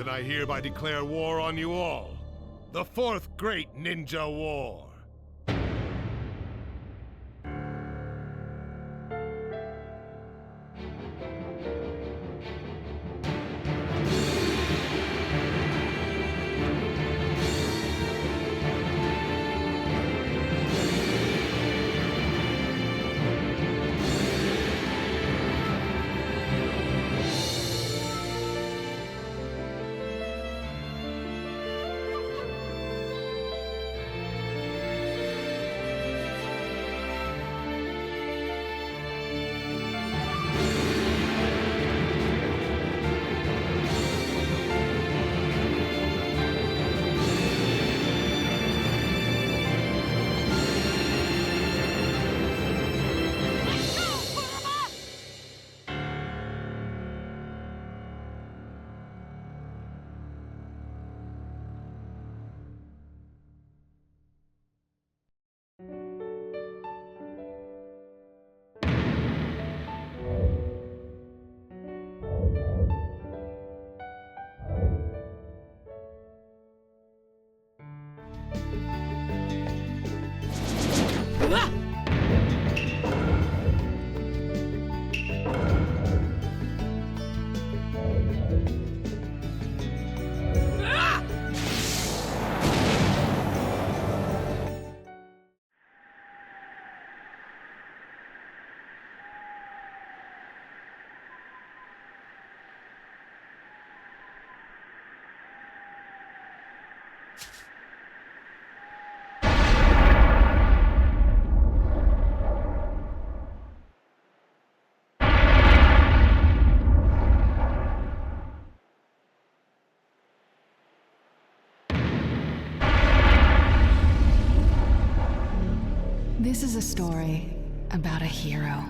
then I hereby declare war on you all. The Fourth Great Ninja War. This is a story about a hero.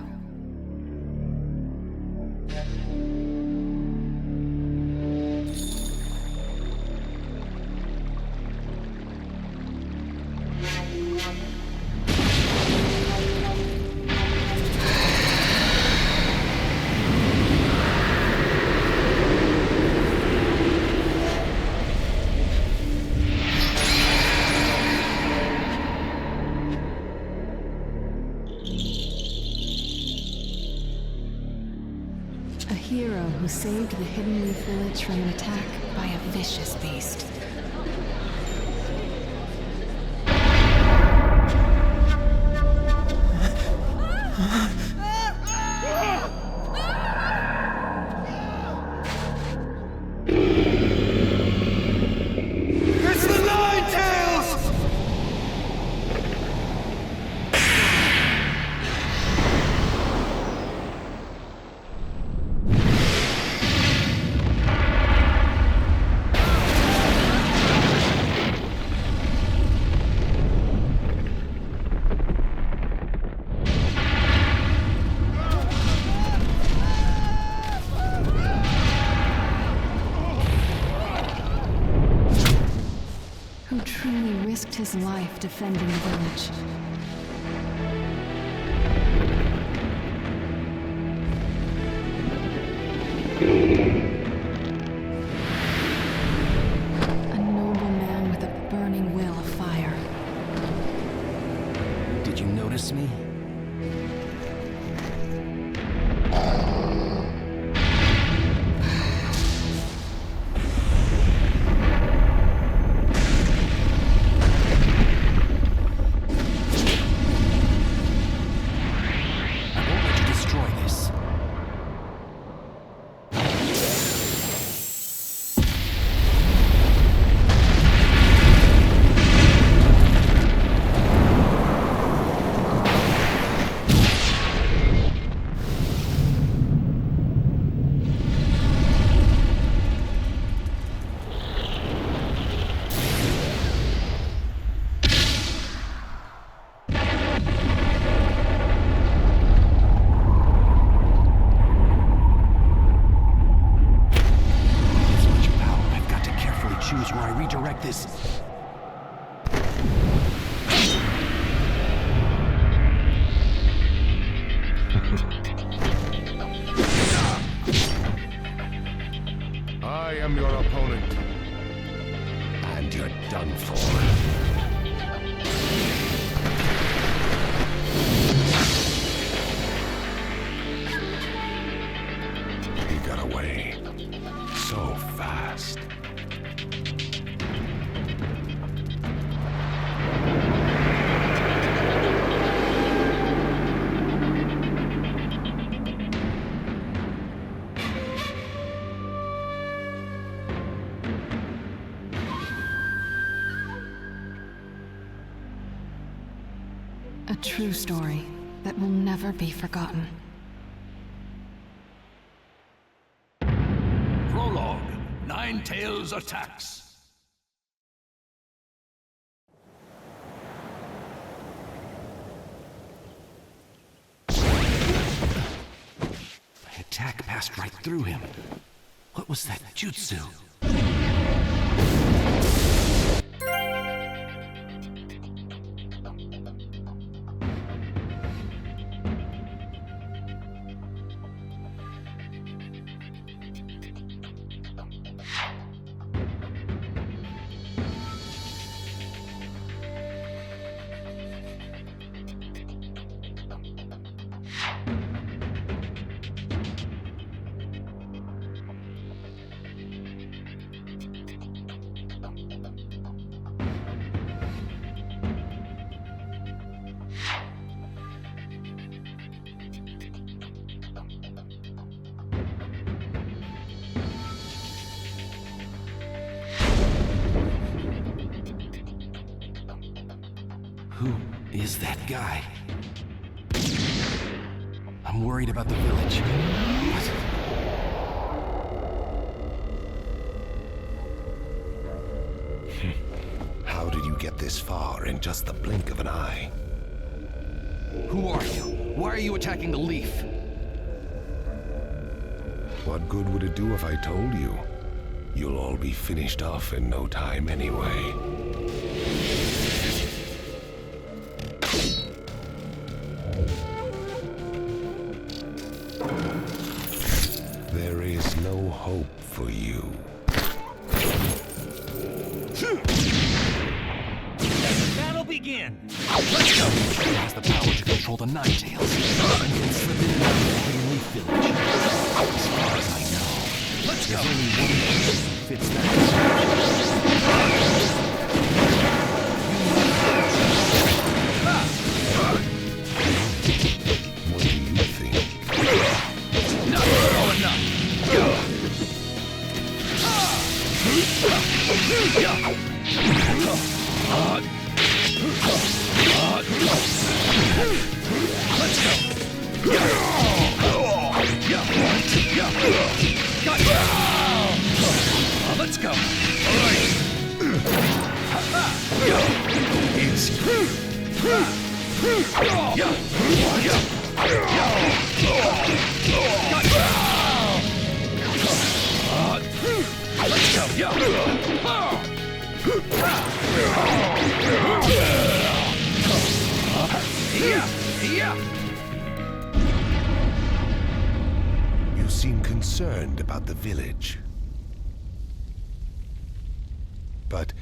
Who saved the Hidden Leaf village from an attack by a vicious beast. It's the Nine Tails! His life defending the village. A noble man with a burning will of fire. Did you notice me? am your opponent. And you're done for. He got away so fast. A true story that will never be forgotten. Prologue. Nine Tails attacks. My attack passed right through him. What was that jutsu? Who is that guy? I'm worried about the village. What? How did you get this far in just the blink of an eye? Who are you? Why are you attacking the leaf? What good would it do if I told you? You'll all be finished off in no time anyway. There is no hope for you. Let the battle begin! Let's go! He has the power to control the Nine Tails. And can slip in and out of the Hidden Leaf Village. As far as I know, let's go! There's only one person who fits that description. What do you think? Not throw enough! Let's go! Let's go! You seem concerned about the village. But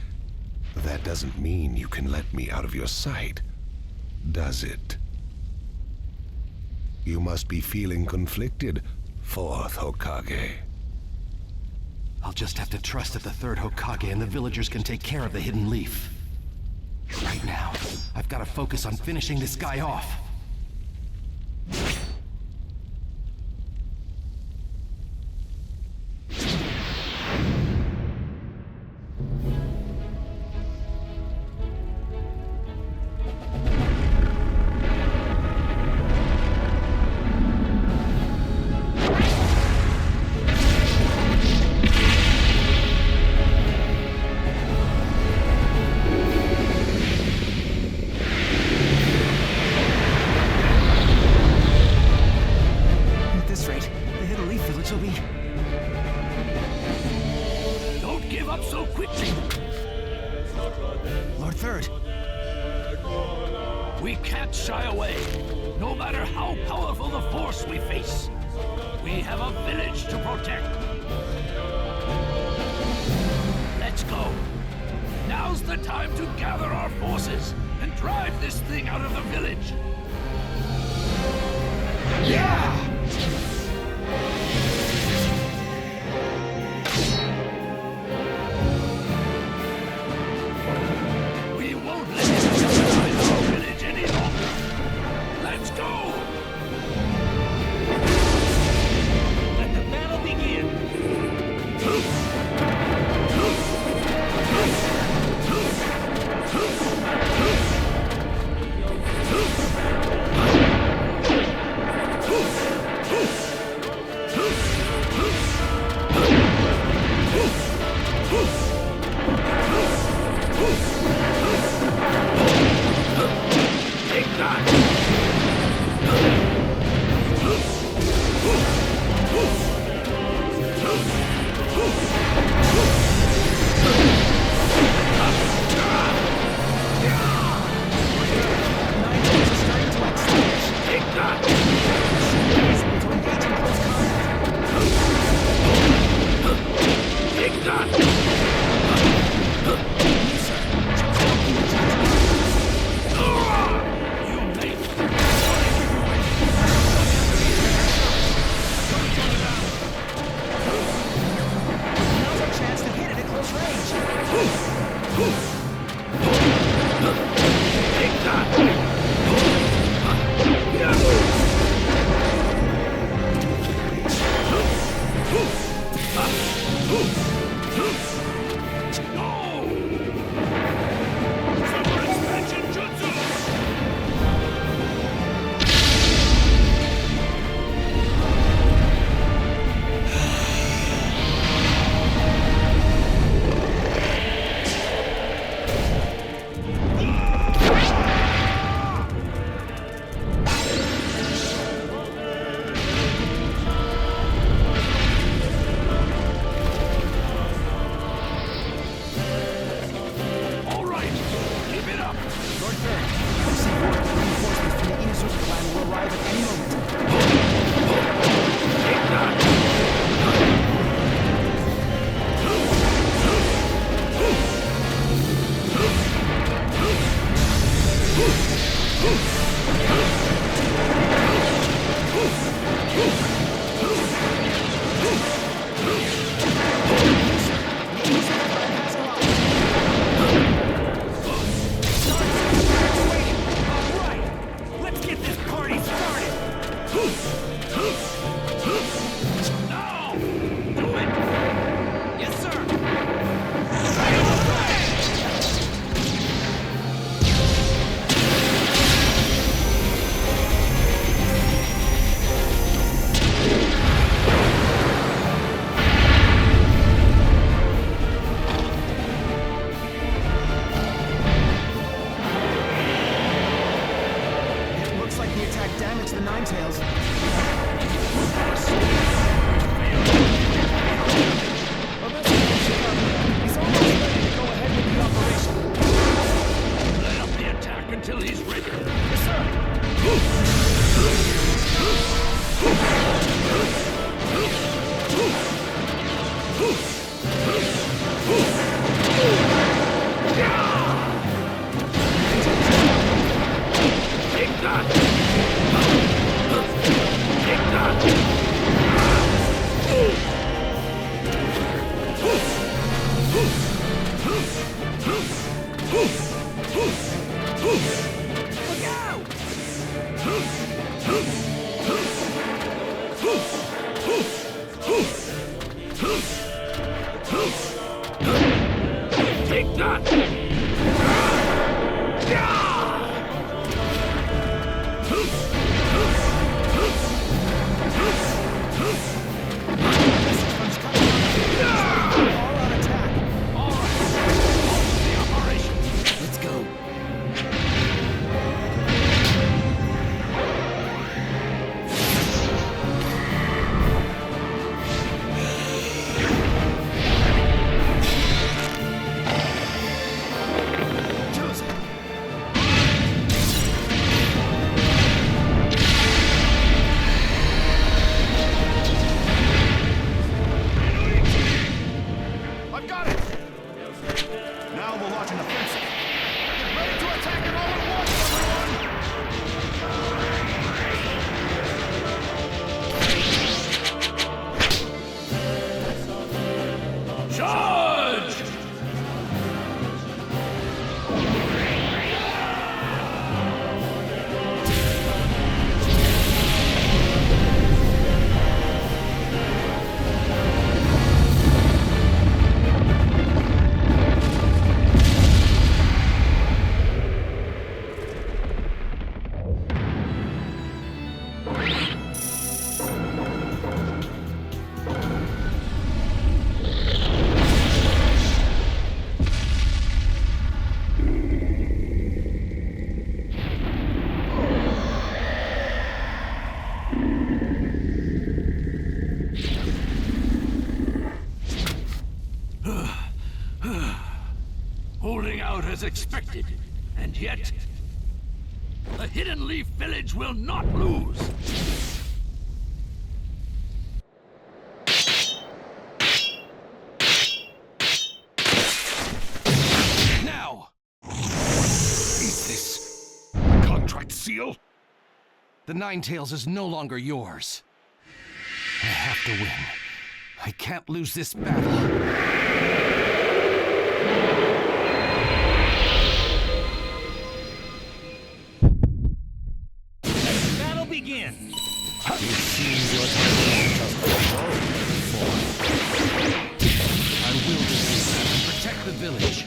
that doesn't mean you can let me out of your sight, does it? You must be feeling conflicted, Fourth Hokage. I'll just have to trust that the third Hokage and the villagers can take care of the Hidden Leaf. Right now, I've got to focus on finishing this guy off. We can't shy away, no matter how powerful the force we face. We have a village to protect. Let's go. Now's the time to gather our forces and drive this thing out of the village. Yeah! We won't let it jeopardize our village any longer. Let's go! Let the battle begin. Take that! Damage the Ninetales. as expected. And yet, the Hidden Leaf Village will not lose. Now! Is this a contract seal? The Ninetales is no longer yours. I have to win. I can't lose this battle. Begin. It seems your time just I will defeat and protect the village.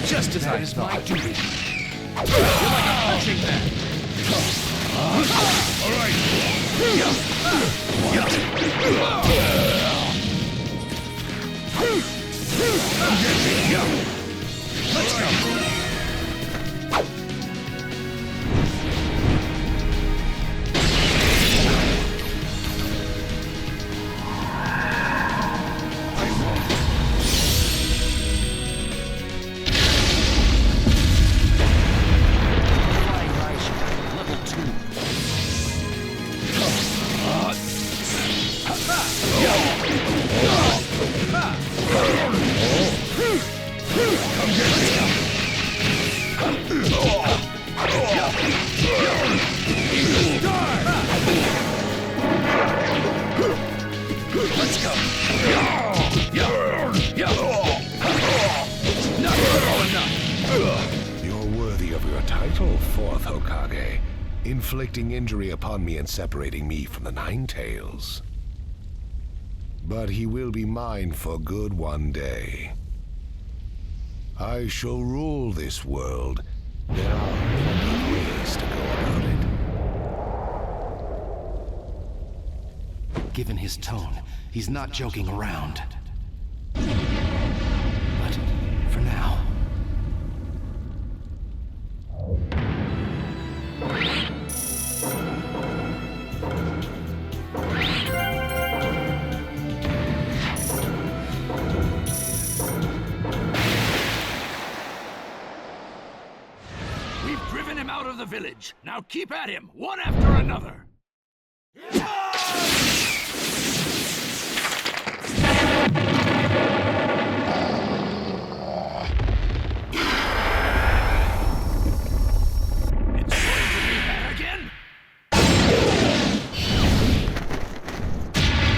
Just as that is my duty. You're like a punching bag. All right. Let's go. Inflicting injury upon me and separating me from the Ninetales. But he will be mine for good one day. I shall rule this world. There are many ways to go about it. Given his tone, he's not joking around. But for now... The village. Now keep at him, one after another. It's going to be that again.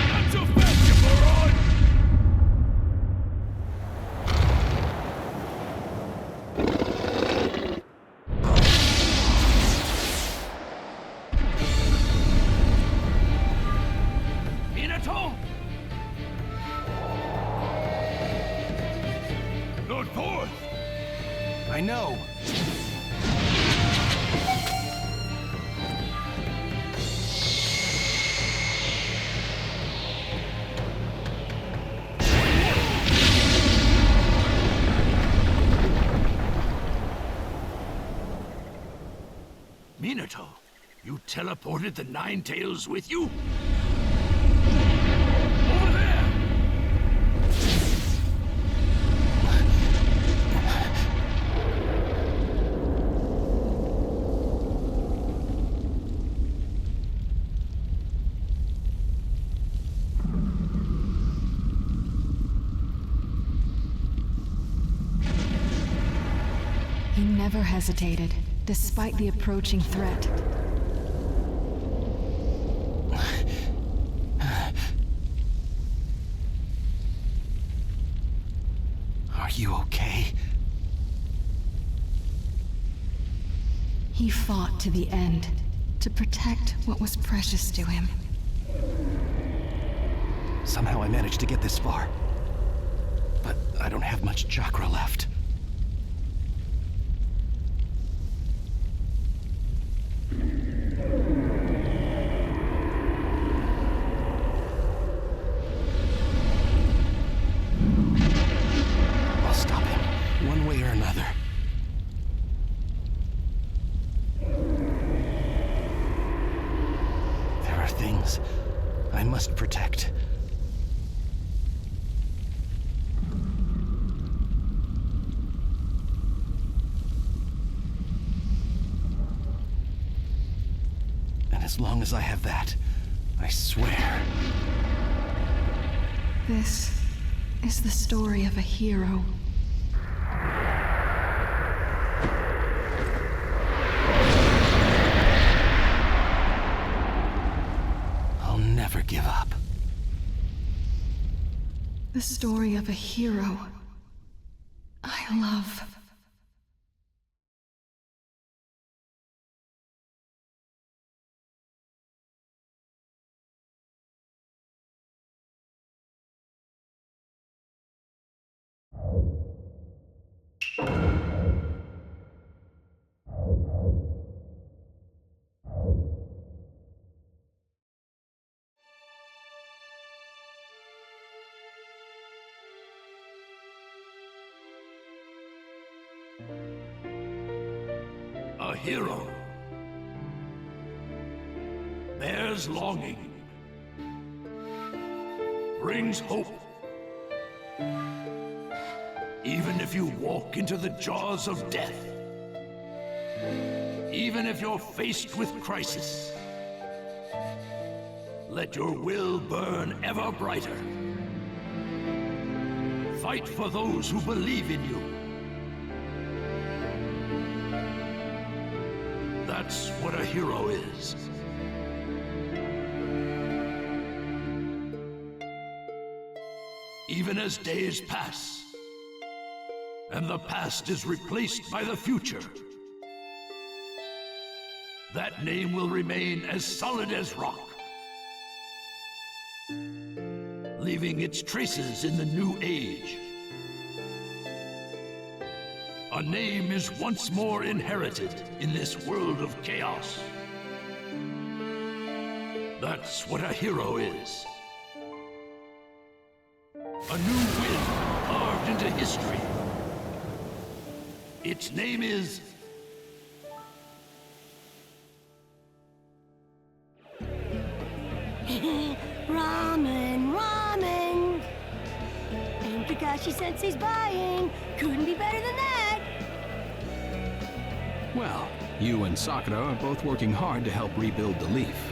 Not so fast, you moron! I know. Minato, you teleported the Ninetales with you? Over there! He never hesitated, despite the approaching threat. Are you okay? He fought to the end, to protect what was precious to him. Somehow I managed to get this far. But I don't have much chakra left. I'll stop him, one way or another. There are things I must protect. As long as I have that, I swear. This is the story of a hero. I'll never give up. The story of a hero I love. A hero bears longing, brings hope. Even if you walk into the jaws of death, even if you're faced with crisis, let your will burn ever brighter. Fight for those who believe in you. That's what a hero is. Even as days pass, and the past is replaced by the future, that name will remain as solid as rock, leaving its traces in the new age. A name is once more inherited in this world of chaos. That's what a hero is. A new wind carved into history. Its name is... Ramen, ramen! And Kakashi Sensei's buying. Couldn't be better than that. Well, you and Sakura are both working hard to help rebuild the Leaf.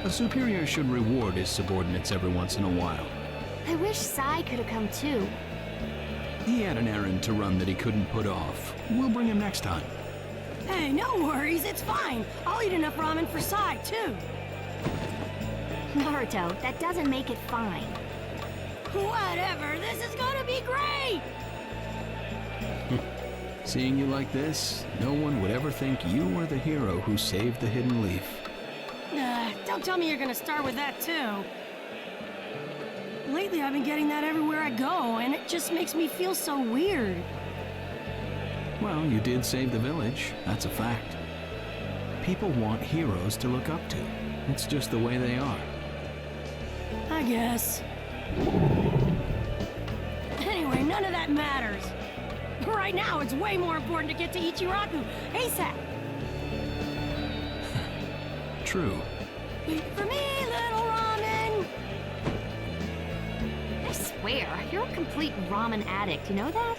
A superior should reward his subordinates every once in a while. I wish Sai could have come too. He had an errand to run that he couldn't put off. We'll bring him next time. Hey, no worries, it's fine. I'll eat enough ramen for Sai too. Naruto, that doesn't make it fine. Whatever, this is gonna be great! Seeing you like this, no one would ever think you were the hero who saved the Hidden Leaf. Don't tell me you're gonna start with that too. Lately I've been getting that everywhere I go, and it just makes me feel so weird. Well, you did save the village, that's a fact. People want heroes to look up to. It's just the way they are. I guess. Anyway, none of that matters. Right now, it's way more important to get to Ichiraku ASAP. True. Wait for me, little ramen. I swear, you're a complete ramen addict, you know that?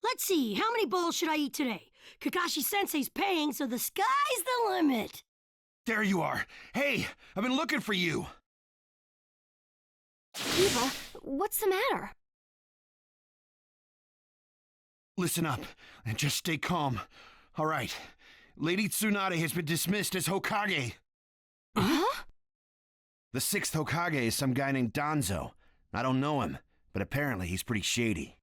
Let's see, how many bowls should I eat today? Kakashi-sensei's paying, so the sky's the limit. There you are. Hey, I've been looking for you. Eva, what's the matter? Listen up, and just stay calm. All right. Lady Tsunade has been dismissed as Hokage. Huh? The 6th Hokage is some guy named Danzo. I don't know him, but apparently he's pretty shady.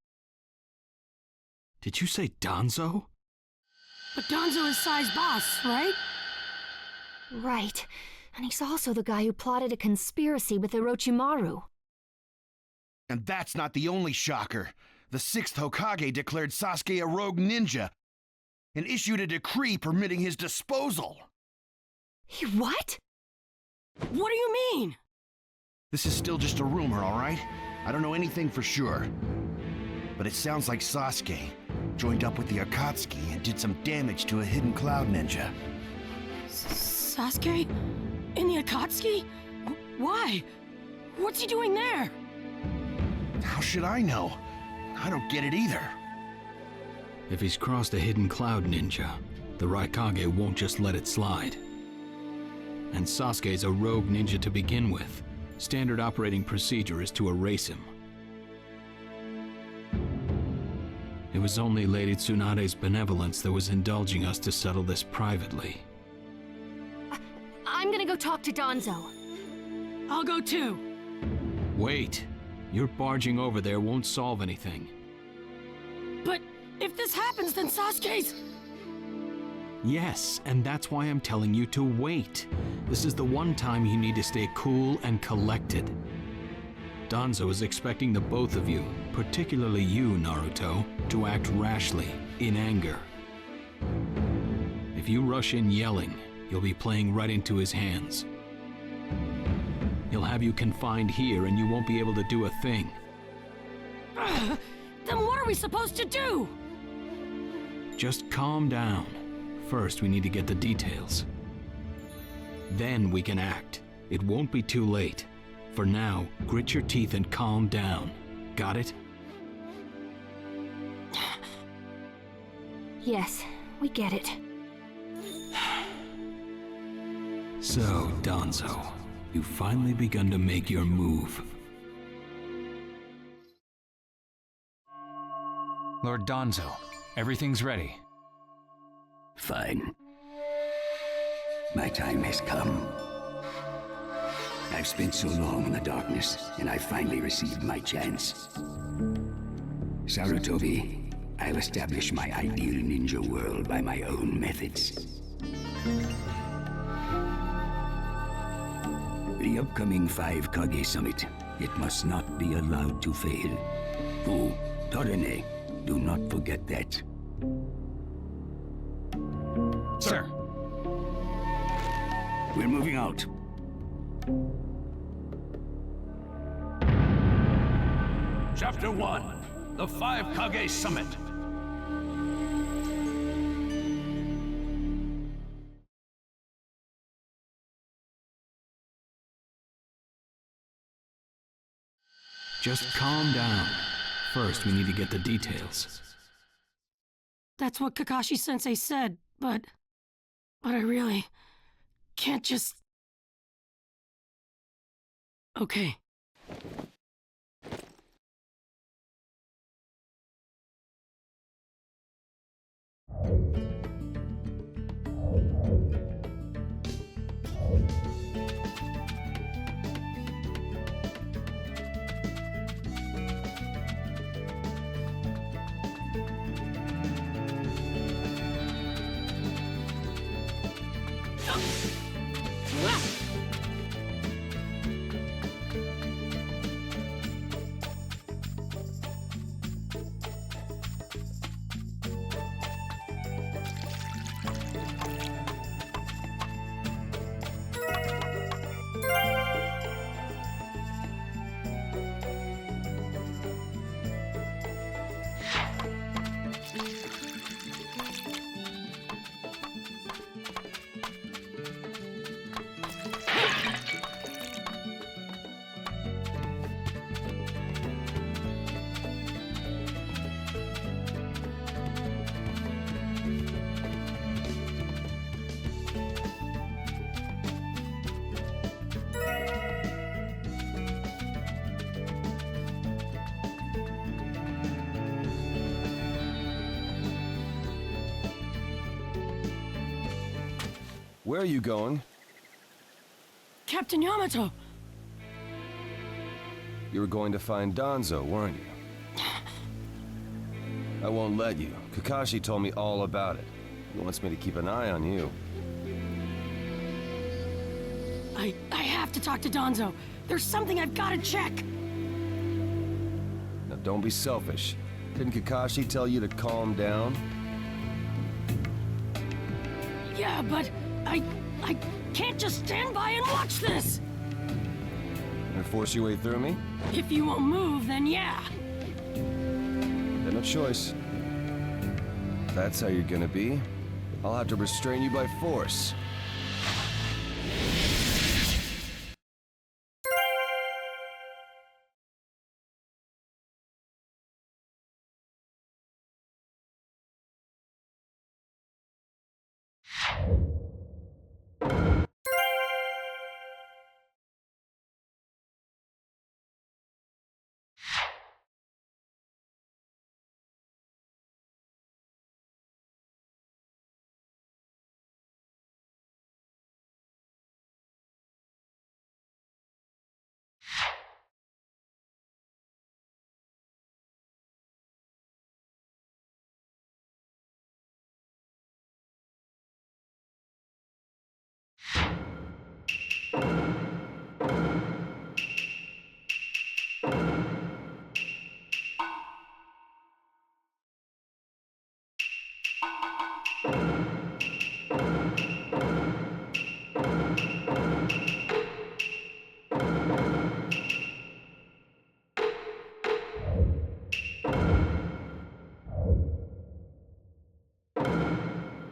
Did you say Danzo? But Danzo is Sai's boss, right? Right. And he's also the guy who plotted a conspiracy with Orochimaru. And that's not the only shocker. The 6th Hokage declared Sasuke a rogue ninja and issued a decree permitting his disposal. He what? What do you mean? This is still just a rumor, all right? I don't know anything for sure. But it sounds like Sasuke joined up with the Akatsuki and did some damage to a hidden cloud ninja. Sasuke? In the Akatsuki? Why? What's he doing there? How should I know? I don't get it either. If he's crossed a hidden cloud ninja, the Raikage won't just let it slide. And Sasuke's a rogue ninja to begin with. Standard operating procedure is to erase him. It was only Lady Tsunade's benevolence that was indulging us to settle this privately. I'm gonna go talk to Danzo. I'll go too. Wait. Your barging over there won't solve anything. But if this happens, then Sasuke's... Yes, and that's why I'm telling you to wait. This is the one time you need to stay cool and collected. Danzo is expecting the both of you, particularly you, Naruto, to act rashly, in anger. If you rush in yelling, you'll be playing right into his hands. He'll have you confined here and you won't be able to do a thing. Then what are we supposed to do? Just calm down. First, we need to get the details. Then we can act. It won't be too late. For now, grit your teeth and calm down. Got it? Yes, we get it. So, Danzo, you've finally begun to make your move. Lord Danzo, everything's ready. Fine. My time has come. I've spent so long in the darkness, and I finally received my chance. Sarutobi, I'll establish my ideal ninja world by my own methods. The upcoming 5 Kage Summit, it must not be allowed to fail. Fu, Torene, do not forget that. Sir. We're moving out. Chapter 1, the 5 Kage Summit. Just calm down. First, we need to get the details. That's what Kakashi-sensei said, but I really can't just... Okay. Where are you going? Captain Yamato! You were going to find Danzo, weren't you? I won't let you. Kakashi told me all about it. He wants me to keep an eye on you. I have to talk to Danzo. There's something I've got to check. Now don't be selfish. Didn't Kakashi tell you to calm down? Yeah, but I can't just stand by and watch this! Gonna force your way through me? If you won't move, then yeah. Then no choice. If that's how you're gonna be, I'll have to restrain you by force.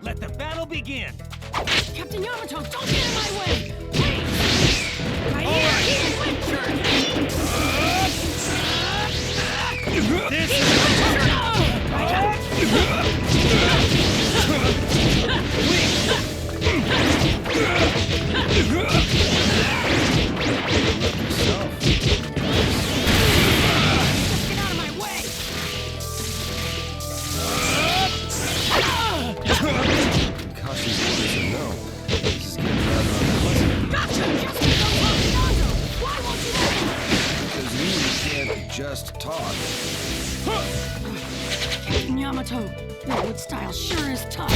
Let the battle begin! Captain Yamato, don't get in my way! Please! Right here! Get out of my way! Kakashi's orders are no. This is getting rather unpleasant. Gotcha! Just don't talk to Danzo! Why won't you let me? Because you can't just talk. Captain Yamato, your wood style sure is tough.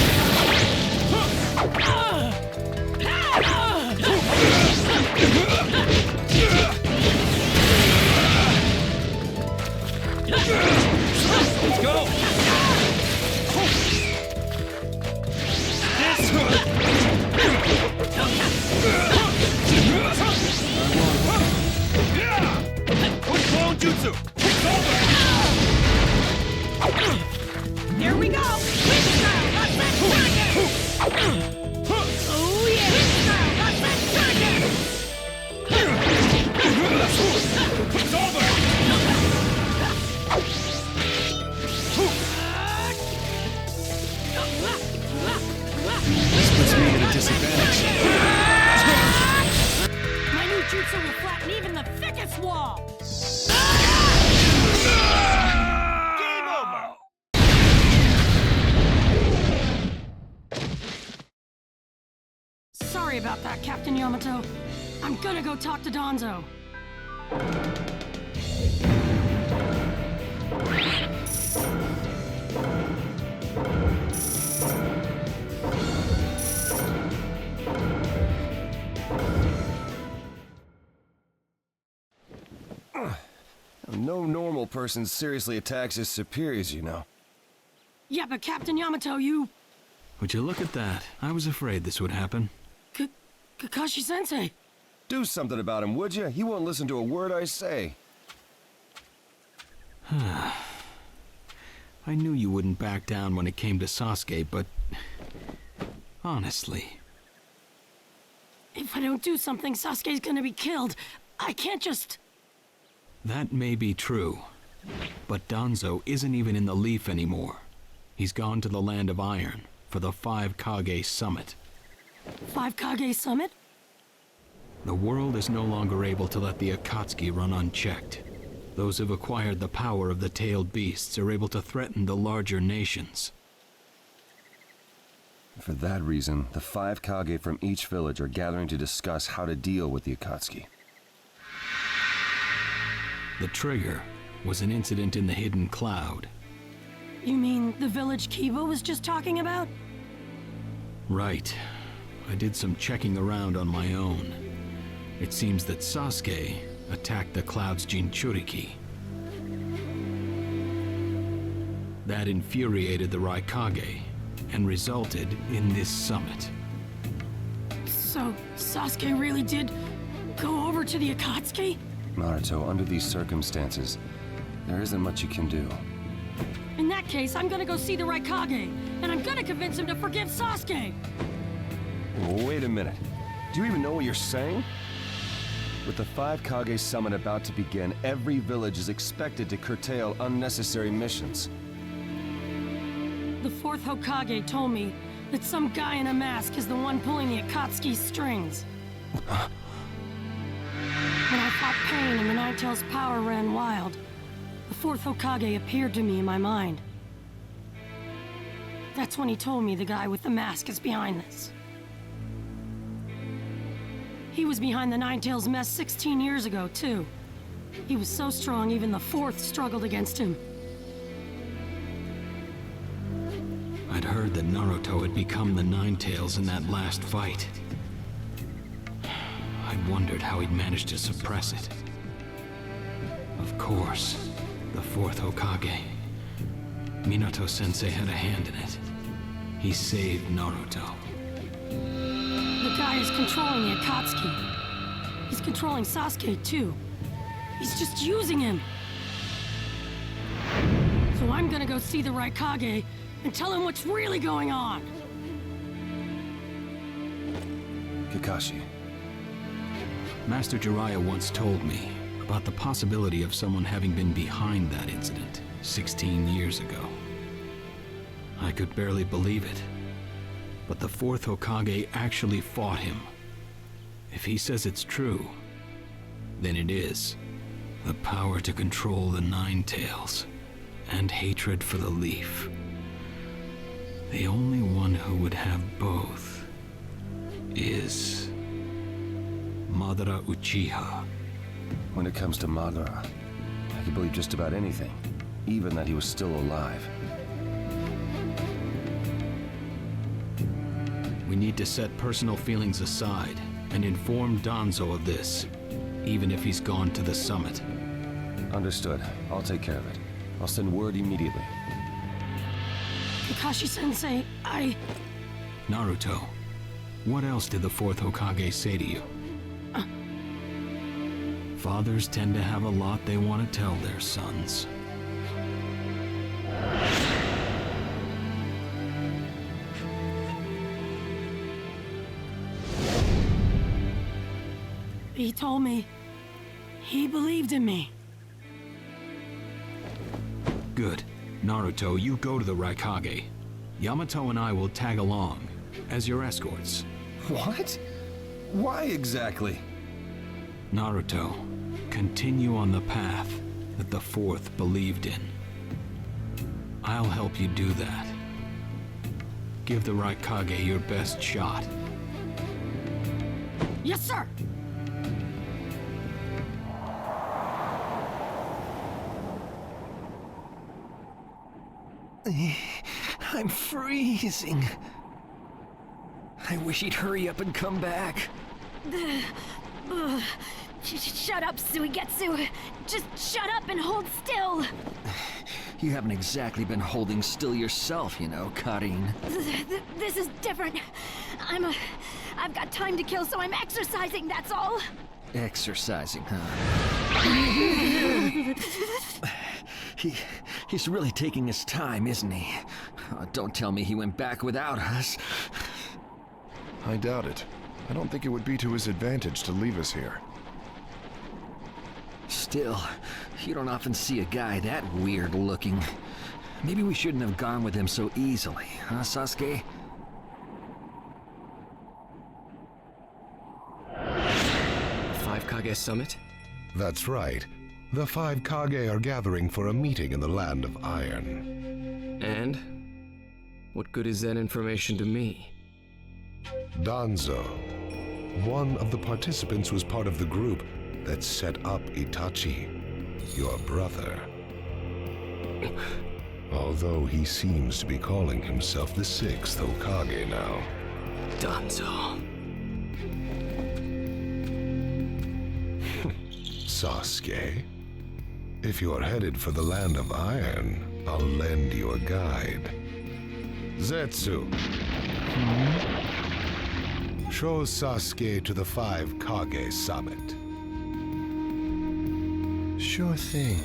Let's go! Quick clone jutsu! It's over! Here we go! Wind style, let's let Oh yeah! Wind style, let's let It's over! This puts me at a disadvantage. My new jutsu will flatten even the thickest wall! Game over! Sorry about that, Captain Yamato. I'm gonna go talk to Danzo. No normal person seriously attacks his superiors, you know. Yeah, but Captain Yamato, you... Would you look at that? I was afraid this would happen. Kakashi-sensei. Do something about him, would you? He won't listen to a word I say. I knew you wouldn't back down when it came to Sasuke, but... honestly... If I don't do something, Sasuke's gonna be killed. I can't just... That may be true, but Danzo isn't even in the Leaf anymore. He's gone to the Land of Iron for the 5 Kage Summit. 5 Kage Summit? The world is no longer able to let the Akatsuki run unchecked. Those who've acquired the power of the tailed beasts are able to threaten the larger nations. For that reason, the 5 Kage from each village are gathering to discuss how to deal with the Akatsuki. The trigger was an incident in the hidden cloud. You mean the village Kiba was just talking about? Right. I did some checking around on my own. It seems that Sasuke attacked the cloud's Jinchuriki. That infuriated the Raikage and resulted in this summit. So, Sasuke really did go over to the Akatsuki? Naruto, under these circumstances, there isn't much you can do. In that case, I'm gonna go see the Raikage, and I'm gonna convince him to forgive Sasuke! Wait a minute. Do you even know what you're saying? With the 5 Kage summit about to begin, every village is expected to curtail unnecessary missions. The 4th Hokage told me that some guy in a mask is the one pulling the Akatsuki's strings. When I fought Pain and the Ninetales' power ran wild, the 4th Hokage appeared to me in my mind. That's when he told me the guy with the mask is behind this. He was behind the Ninetales mess 16 years ago, too. He was so strong, even the 4th struggled against him. I'd heard that Naruto had become the Ninetales in that last fight. I'd wondered how he'd managed to suppress it. Of course, the 4th Hokage. Minato-sensei had a hand in it. He saved Naruto. The guy is controlling the Akatsuki. He's controlling Sasuke, too. He's just using him. So I'm gonna go see the Raikage and tell him what's really going on. Kakashi. Master Jiraiya once told me about the possibility of someone having been behind that incident 16 years ago. I could barely believe it. But the 4th Hokage actually fought him. If he says it's true, then it is. The power to control the Ninetales, and hatred for the Leaf. The only one who would have both is Madara Uchiha. When it comes to Madara, I can believe just about anything, even that he was still alive. We need to set personal feelings aside and inform Danzo of this, even if he's gone to the summit. Understood. I'll take care of it. I'll send word immediately. Kakashi-sensei, Naruto, what else did the 4th Hokage say to you? Fathers tend to have a lot they want to tell their sons. He told me he believed in me. Good. Naruto, you go to the Raikage. Yamato and I will tag along as your escorts. What? Why exactly? Naruto, continue on the path that the 4th believed in. I'll help you do that. Give the Raikage your best shot. Yes, sir! I'm freezing. I wish he'd hurry up and come back. Shut up, Suigetsu. Just shut up and hold still. You haven't exactly been holding still yourself, you know, Karin. This is different. I've got time to kill, so I'm exercising, that's all. Exercising, huh? He's really taking his time, isn't he? Oh, don't tell me he went back without us. I doubt it. I don't think it would be to his advantage to leave us here. Still, you don't often see a guy that weird looking. Maybe we shouldn't have gone with him so easily, huh, Sasuke? Five Kage Summit? That's right. The 5 Kage are gathering for a meeting in the Land of Iron. And? What good is that information to me? Danzo, one of the participants, was part of the group that set up Itachi, your brother. Although he seems to be calling himself the 6th Hokage now. Danzo. Sasuke, if you're headed for the Land of Iron, I'll lend you a guide. Zetsu. Show Sasuke to the 5 Kage Summit. Sure thing.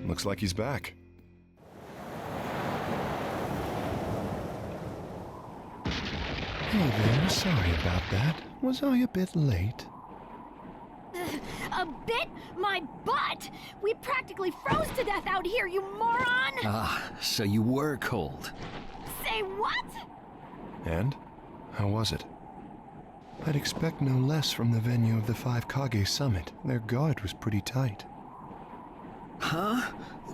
Looks like he's back. Hey there, sorry about that. Was I a bit late? A bit? My butt! We practically froze to death out here, you moron! Ah, so you were cold. Say what? And? How was it? I'd expect no less from the venue of the 5 Kage Summit. Their guard was pretty tight. Huh?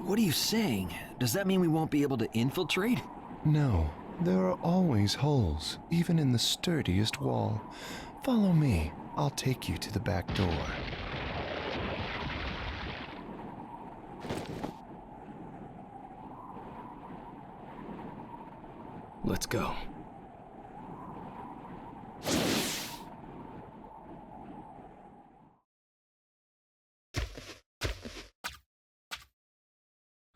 What are you saying? Does that mean we won't be able to infiltrate? No, there are always holes, even in the sturdiest wall. Follow me. I'll take you to the back door. Let's go.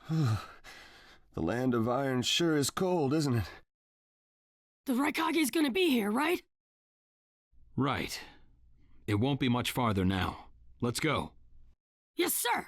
The Land of Iron sure is cold, isn't it? The Raikage's gonna be here, right? Right. It won't be much farther now. Let's go. Yes, sir!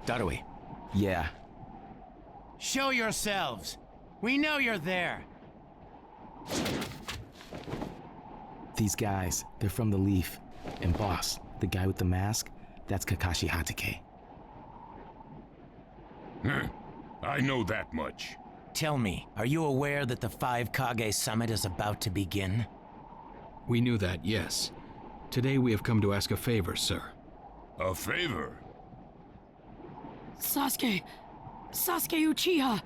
Darui. Yeah. Show yourselves. We know you're there. These guys, they're from the Leaf. And boss, the guy with the mask, that's Kakashi Hatake. I know that much. Tell me, are you aware that the 5 Kage Summit is about to begin? We knew that, yes. Today we have come to ask a favor, sir. A favor? Sasuke Uchiha,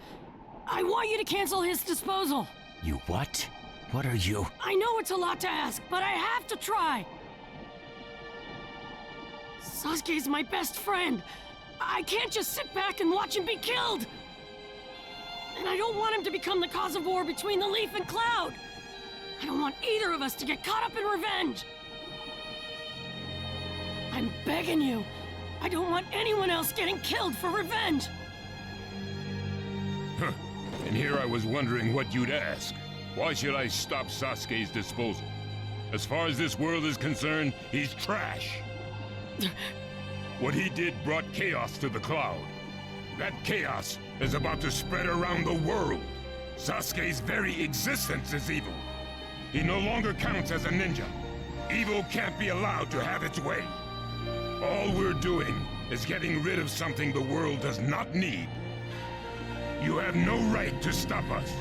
I want you to cancel his disposal. You what? What are you? I know it's a lot to ask, but I have to try. Sasuke's my best friend. I can't just sit back and watch him be killed. And I don't want him to become the cause of war between the Leaf and Cloud. I don't want either of us to get caught up in revenge. I'm begging you. I don't want anyone else getting killed for revenge. Huh. And here I was wondering what you'd ask. Why should I stop Sasuke's disposal? As far as this world is concerned, he's trash. What he did brought chaos to the Cloud. That chaos is about to spread around the world. Sasuke's very existence is evil. He no longer counts as a ninja. Evil can't be allowed to have its way. All we're doing is getting rid of something the world does not need. You have no right to stop us.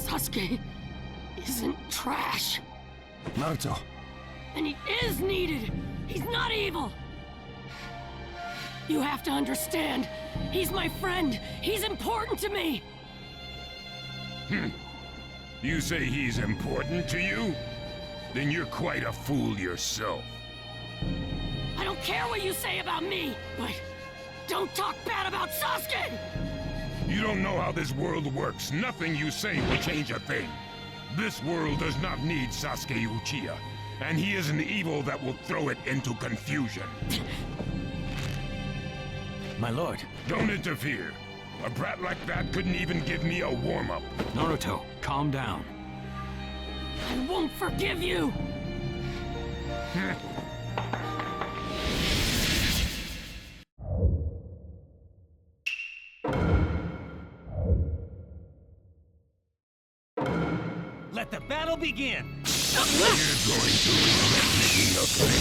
Sasuke isn't trash. Naruto. And he is needed. He's not evil. You have to understand. He's my friend. He's important to me. You say he's important to you? Then you're quite a fool yourself. I don't care what you say about me, but don't talk bad about Sasuke! You don't know how this world works. Nothing you say will change a thing. This world does not need Sasuke Uchiha, and he is an evil that will throw it into confusion. My lord. Don't interfere. A brat like that couldn't even give me a warm-up. Naruto, calm down. I won't forgive you! Let the battle begin! You're going to regret making a thing.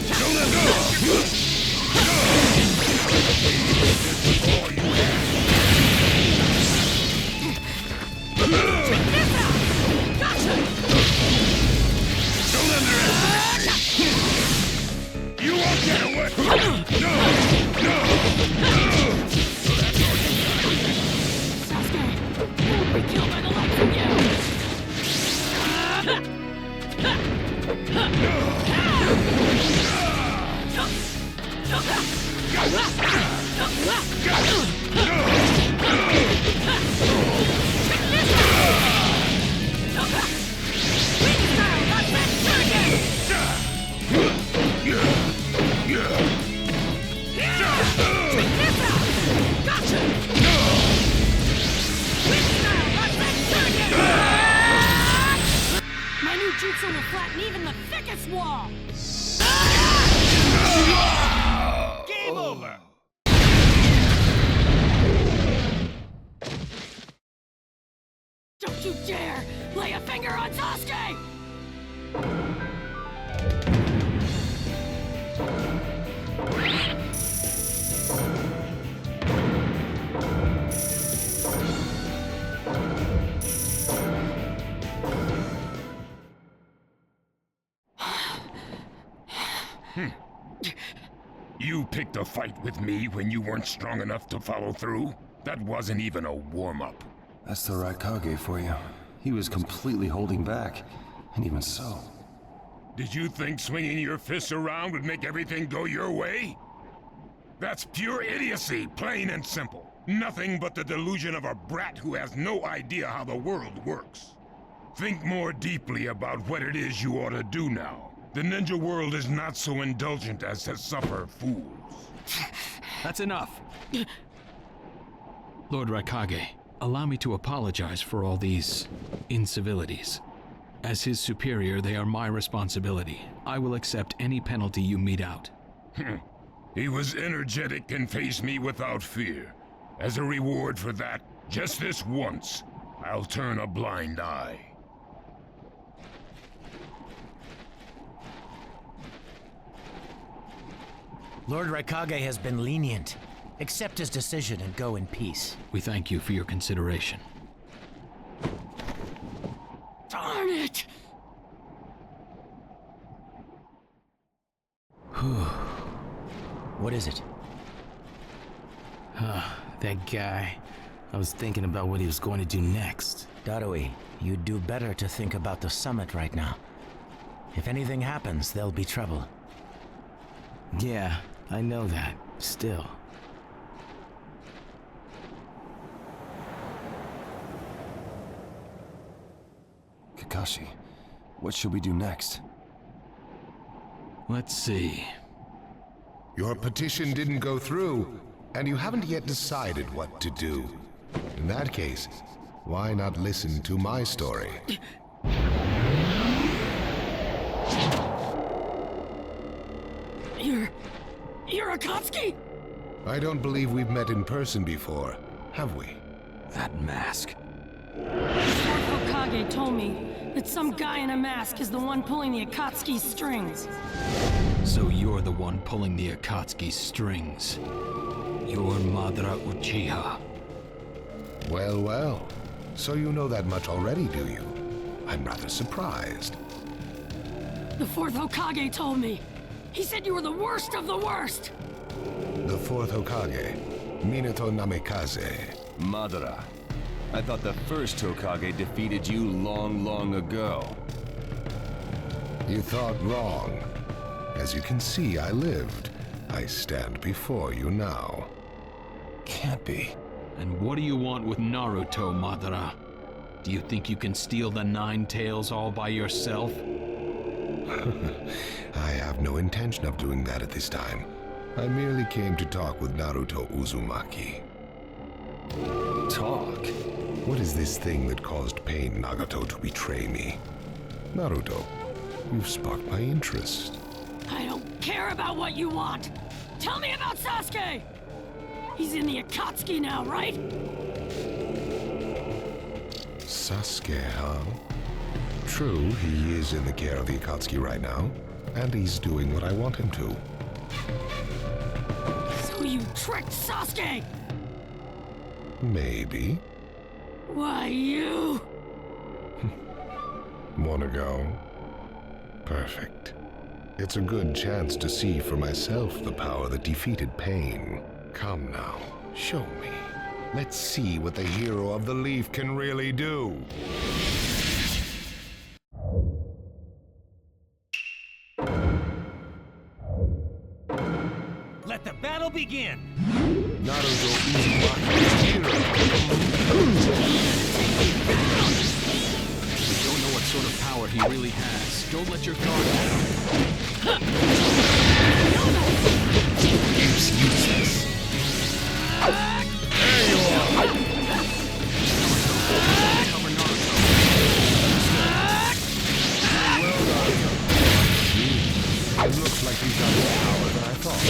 Don't let go! Don't underestimate! You won't get away! No! Sasuke, you won't be killed by the likes of you! My new jutsu will flatten even the thickest wall! Game over! Don't you dare lay a finger on Sasuke! You picked a fight with me when you weren't strong enough to follow through? That wasn't even a warm-up. That's the Raikage for you. He was completely holding back. And even so... Did you think swinging your fists around would make everything go your way? That's pure idiocy, plain and simple. Nothing but the delusion of a brat who has no idea how the world works. Think more deeply about what it is you ought to do now. The ninja world is not so indulgent as to suffer fools. That's enough. Lord Raikage, allow me to apologize for all these incivilities. As his superior, they are my responsibility. I will accept any penalty you mete out. He was energetic and faced me without fear. As a reward for that, just this once, I'll turn a blind eye. Lord Raikage has been lenient. Accept his decision and go in peace. We thank you for your consideration. Darn it! What is it? That guy. I was thinking about what he was going to do next. Darui, you'd do better to think about the summit right now. If anything happens, there'll be trouble. Yeah, I know that. Still. Kakashi, what should we do next? Let's see. Your petition didn't go through, and you haven't yet decided what to do. In that case, why not listen to my story? You're Akatsuki? I don't believe we've met in person before, have we? That mask. Hokage told me that some guy in a mask is the one pulling the Akatsuki's strings. So you're the one pulling the Akatsuki's strings. You're Madara Uchiha. Well, well. So you know that much already, do you? I'm rather surprised. The fourth Hokage told me. He said you were the worst of the worst. The fourth Hokage, Minato Namikaze. Madara, I thought the first Hokage defeated you long, long ago. You thought wrong. As you can see, I lived. I stand before you now. Can't be. And what do you want with Naruto, Madara? Do you think you can steal the Nine Tails all by yourself? I have no intention of doing that at this time. I merely came to talk with Naruto Uzumaki. Talk? What is this thing that caused Pain Nagato to betray me? Naruto, you've sparked my interest. I don't care about what you want. Tell me about Sasuke! He's in the Akatsuki now, right? Sasuke, huh? True, he is in the care of the Akatsuki right now, and he's doing what I want him to. So you tricked Sasuke! Maybe. Why, you... Wanna go? Perfect. It's a good chance to see for myself the power that defeated Pain. Come now, show me. Let's see what the hero of the leaf can really do. Let the battle begin! Naruto Uzumaki's hero. We don't know what sort of power he really has. Don't let your guard down. It's useless. There you are! Cover Naruto. Well done. It looks like he's got more power than I thought.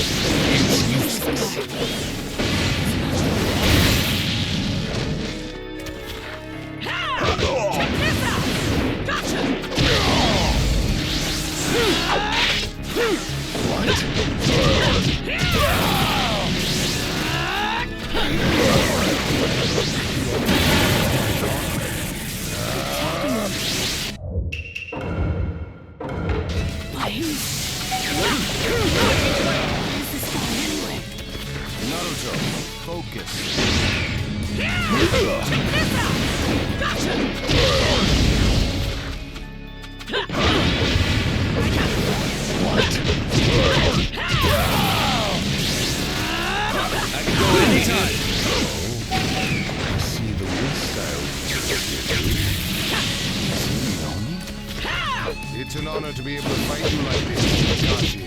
It's useless. Naruto, focus. Anytime. I see the wind style. It's an honor to be able to fight you like this, Itachi.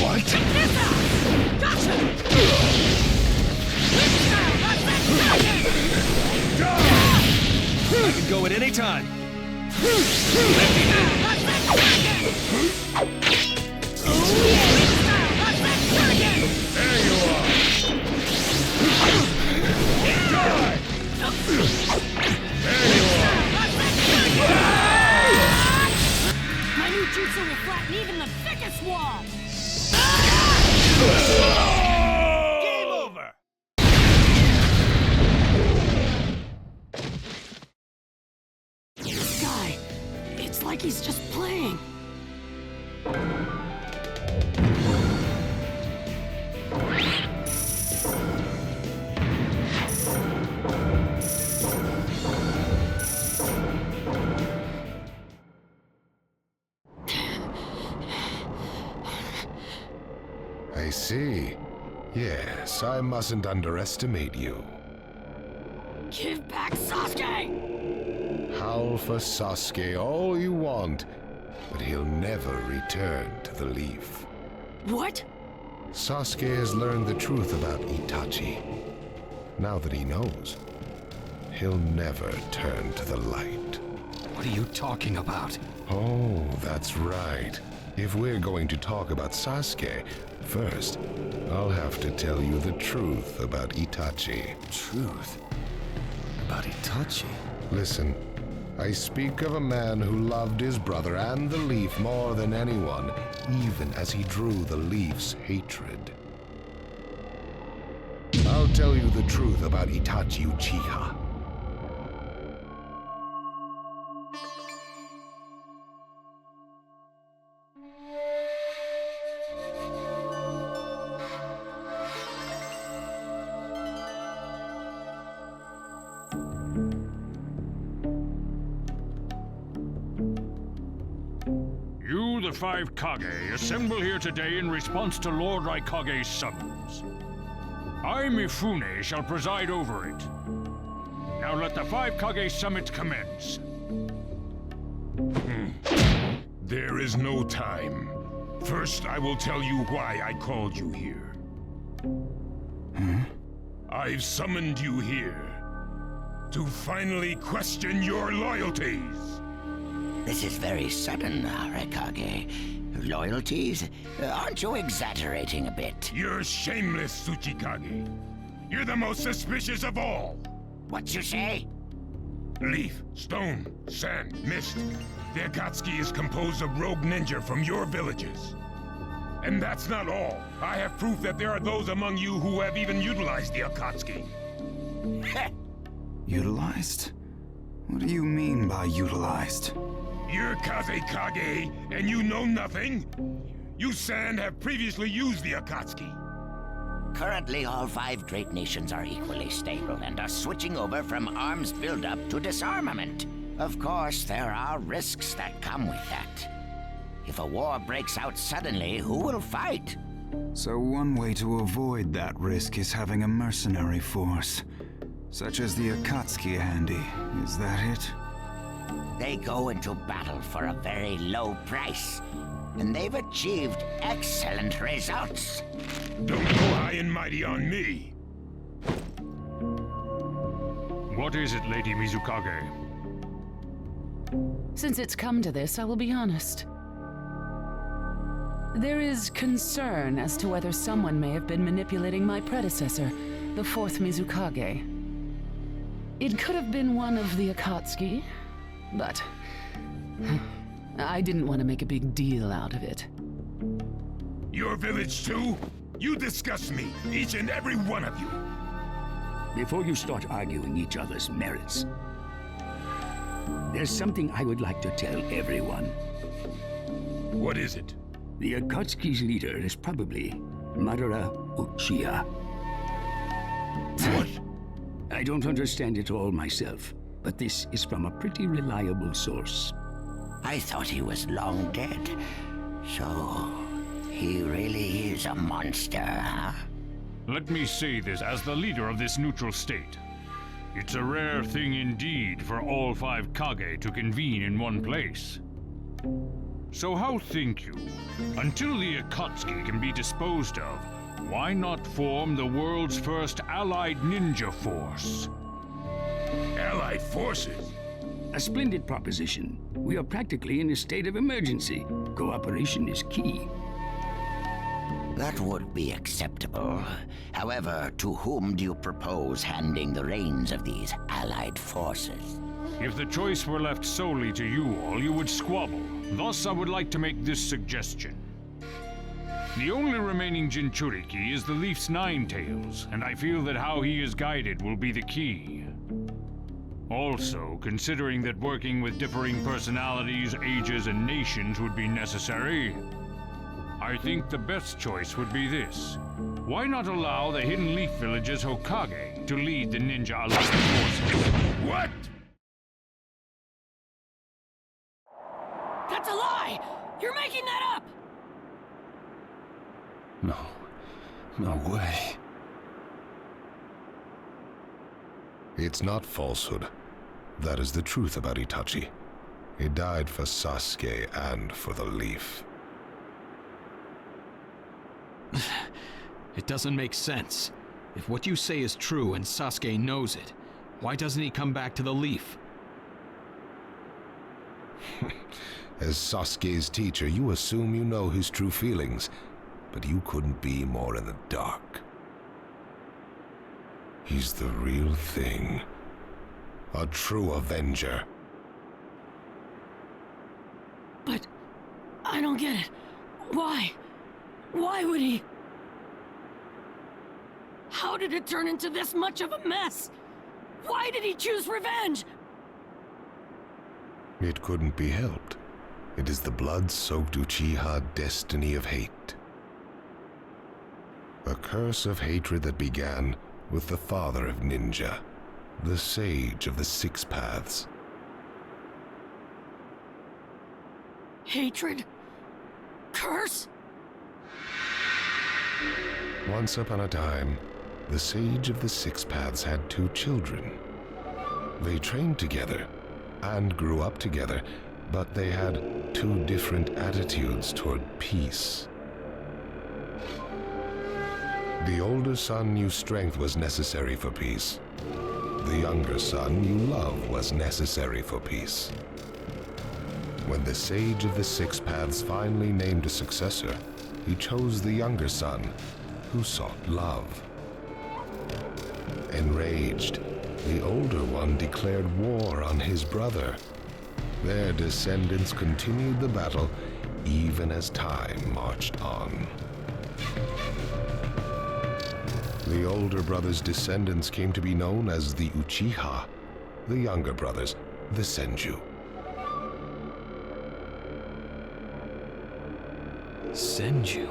What? I can go at any time. There you are. There you are. My new jutsu will flatten even the thickest wall! Game over! This guy, it's like he's just playing. I see. Yes, I mustn't underestimate you. Give back Sasuke! Howl for Sasuke all you want, but he'll never return to the leaf. What? Sasuke has learned the truth about Itachi. Now that he knows, he'll never turn to the light. What are you talking about? Oh, that's right. If we're going to talk about Sasuke, first, I'll have to tell you the truth about Itachi. Truth? About Itachi? Listen, I speak of a man who loved his brother and the leaf more than anyone, even as he drew the leaf's hatred. I'll tell you the truth about Itachi Uchiha. the 5 Kage assemble here today in response to Lord Raikage's summons. I, Mifune, shall preside over it. Now let the 5 Kage summit commence. There is no time. First, I will tell you why I called you here. I've summoned you here to finally question your loyalties. This is very sudden, Raikage. Loyalties? Aren't you exaggerating a bit? You're shameless, Tsuchikage. You're the most suspicious of all. What you say? Leaf, stone, sand, mist. The Akatsuki is composed of rogue ninja from your villages. And that's not all. I have proof that there are those among you who have even utilized the Akatsuki. Utilized? What do you mean by utilized? You're Kazekage, and you know nothing? You Sand have previously used the Akatsuki. Currently, all 5 great nations are equally stable and are switching over from arms buildup to disarmament. Of course, there are risks that come with that. If a war breaks out suddenly, who will fight? So one way to avoid that risk is having a mercenary force, such as the Akatsuki handy. Is that it? They go into battle for a very low price, and they've achieved excellent results. Don't go high and mighty on me. What is it, Lady Mizukage? Since it's come to this, I will be honest. There is concern as to whether someone may have been manipulating my predecessor, the 4th Mizukage. It could have been one of the Akatsuki, but I didn't want to make a big deal out of it. Your village too? You disgust me, each and every one of you. Before you start arguing each other's merits, there's something I would like to tell everyone. What is it? The Akatsuki's leader is probably Madara Uchiha. What? I don't understand it all myself, but this is from a pretty reliable source. I thought he was long dead. So, he really is a monster, huh? Let me say this as the leader of this neutral state. It's a rare thing indeed for all 5 Kage to convene in one place. So how think you? Until the Akatsuki can be disposed of, why not form the world's first allied ninja force? Allied forces? A splendid proposition. We are practically in a state of emergency. Cooperation is key. That would be acceptable. However, to whom do you propose handing the reins of these allied forces? If the choice were left solely to you all, you would squabble. Thus, I would like to make this suggestion. The only remaining Jinchuriki is the Leaf's 9 tails, and I feel that how he is guided will be the key. Also, considering that working with differing personalities, ages, and nations would be necessary, I think the best choice would be this. Why not allow the Hidden Leaf Village's Hokage to lead the ninja allied forces? What? That's a lie! You're making that up! No way. It's not falsehood. That is the truth about Itachi. He died for Sasuke and for the Leaf. It doesn't make sense. If what you say is true and Sasuke knows it, why doesn't he come back to the Leaf? As Sasuke's teacher, you assume you know his true feelings, but you couldn't be more in the dark. He's the real thing. A true Avenger. But I don't get it. Why? Why would he? How did it turn into this much of a mess? Why did he choose revenge? It couldn't be helped. It is the blood-soaked Uchiha destiny of hate. A curse of hatred that began with the father of ninja, the sage of the 6 paths. Hatred? curse? Once upon a time, the Sage of the Six Paths had 2 children. They trained together and grew up together, but they had 2 different attitudes toward peace. The older son knew strength was necessary for peace. The younger son knew love was necessary for peace. When the Sage of the Six Paths finally named a successor, he chose the younger son, who sought love. Enraged, the older one declared war on his brother. Their descendants continued the battle even as time marched on. The older brother's descendants came to be known as the Uchiha, the younger brothers, the Senju. Senju?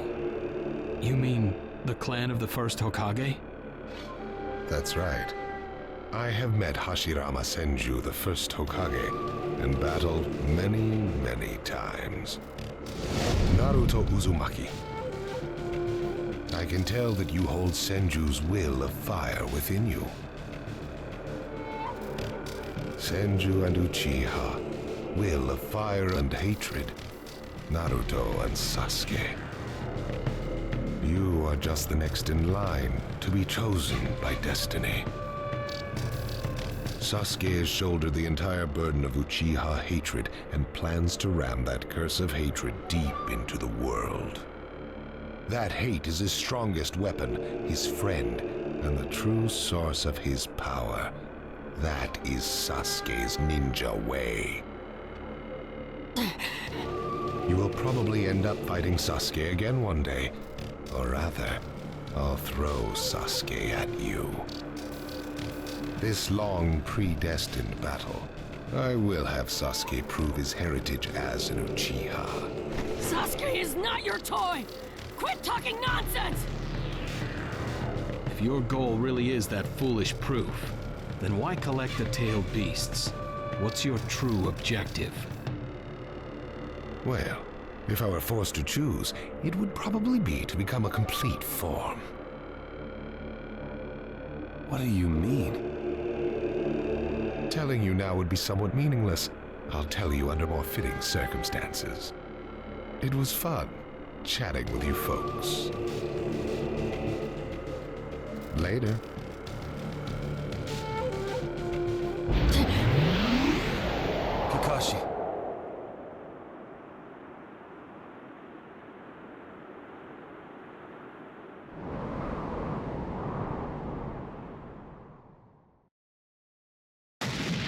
You mean the clan of the first Hokage? That's right. I have met Hashirama Senju, the first Hokage, and battled many, many times. Naruto Uzumaki. I can tell that you hold Senju's will of fire within you. Senju and Uchiha, will of fire and hatred. Naruto and Sasuke. You are just the next in line to be chosen by destiny. Sasuke has shouldered the entire burden of Uchiha hatred and plans to ram that curse of hatred deep into the world. That hate is his strongest weapon, his friend, and the true source of his power. That is Sasuke's ninja way. You will probably end up fighting Sasuke again one day. Or rather, I'll throw Sasuke at you. This long, predestined battle, I will have Sasuke prove his heritage as an Uchiha. Sasuke is not your toy! Quit talking nonsense! If your goal really is that foolish proof, then why collect the tailed beasts? What's your true objective? Well, if I were forced to choose, it would probably be to become a complete form. What do you mean? Telling you now would be somewhat meaningless. I'll tell you under more fitting circumstances. It was fun chatting with you folks. Later. Kakashi.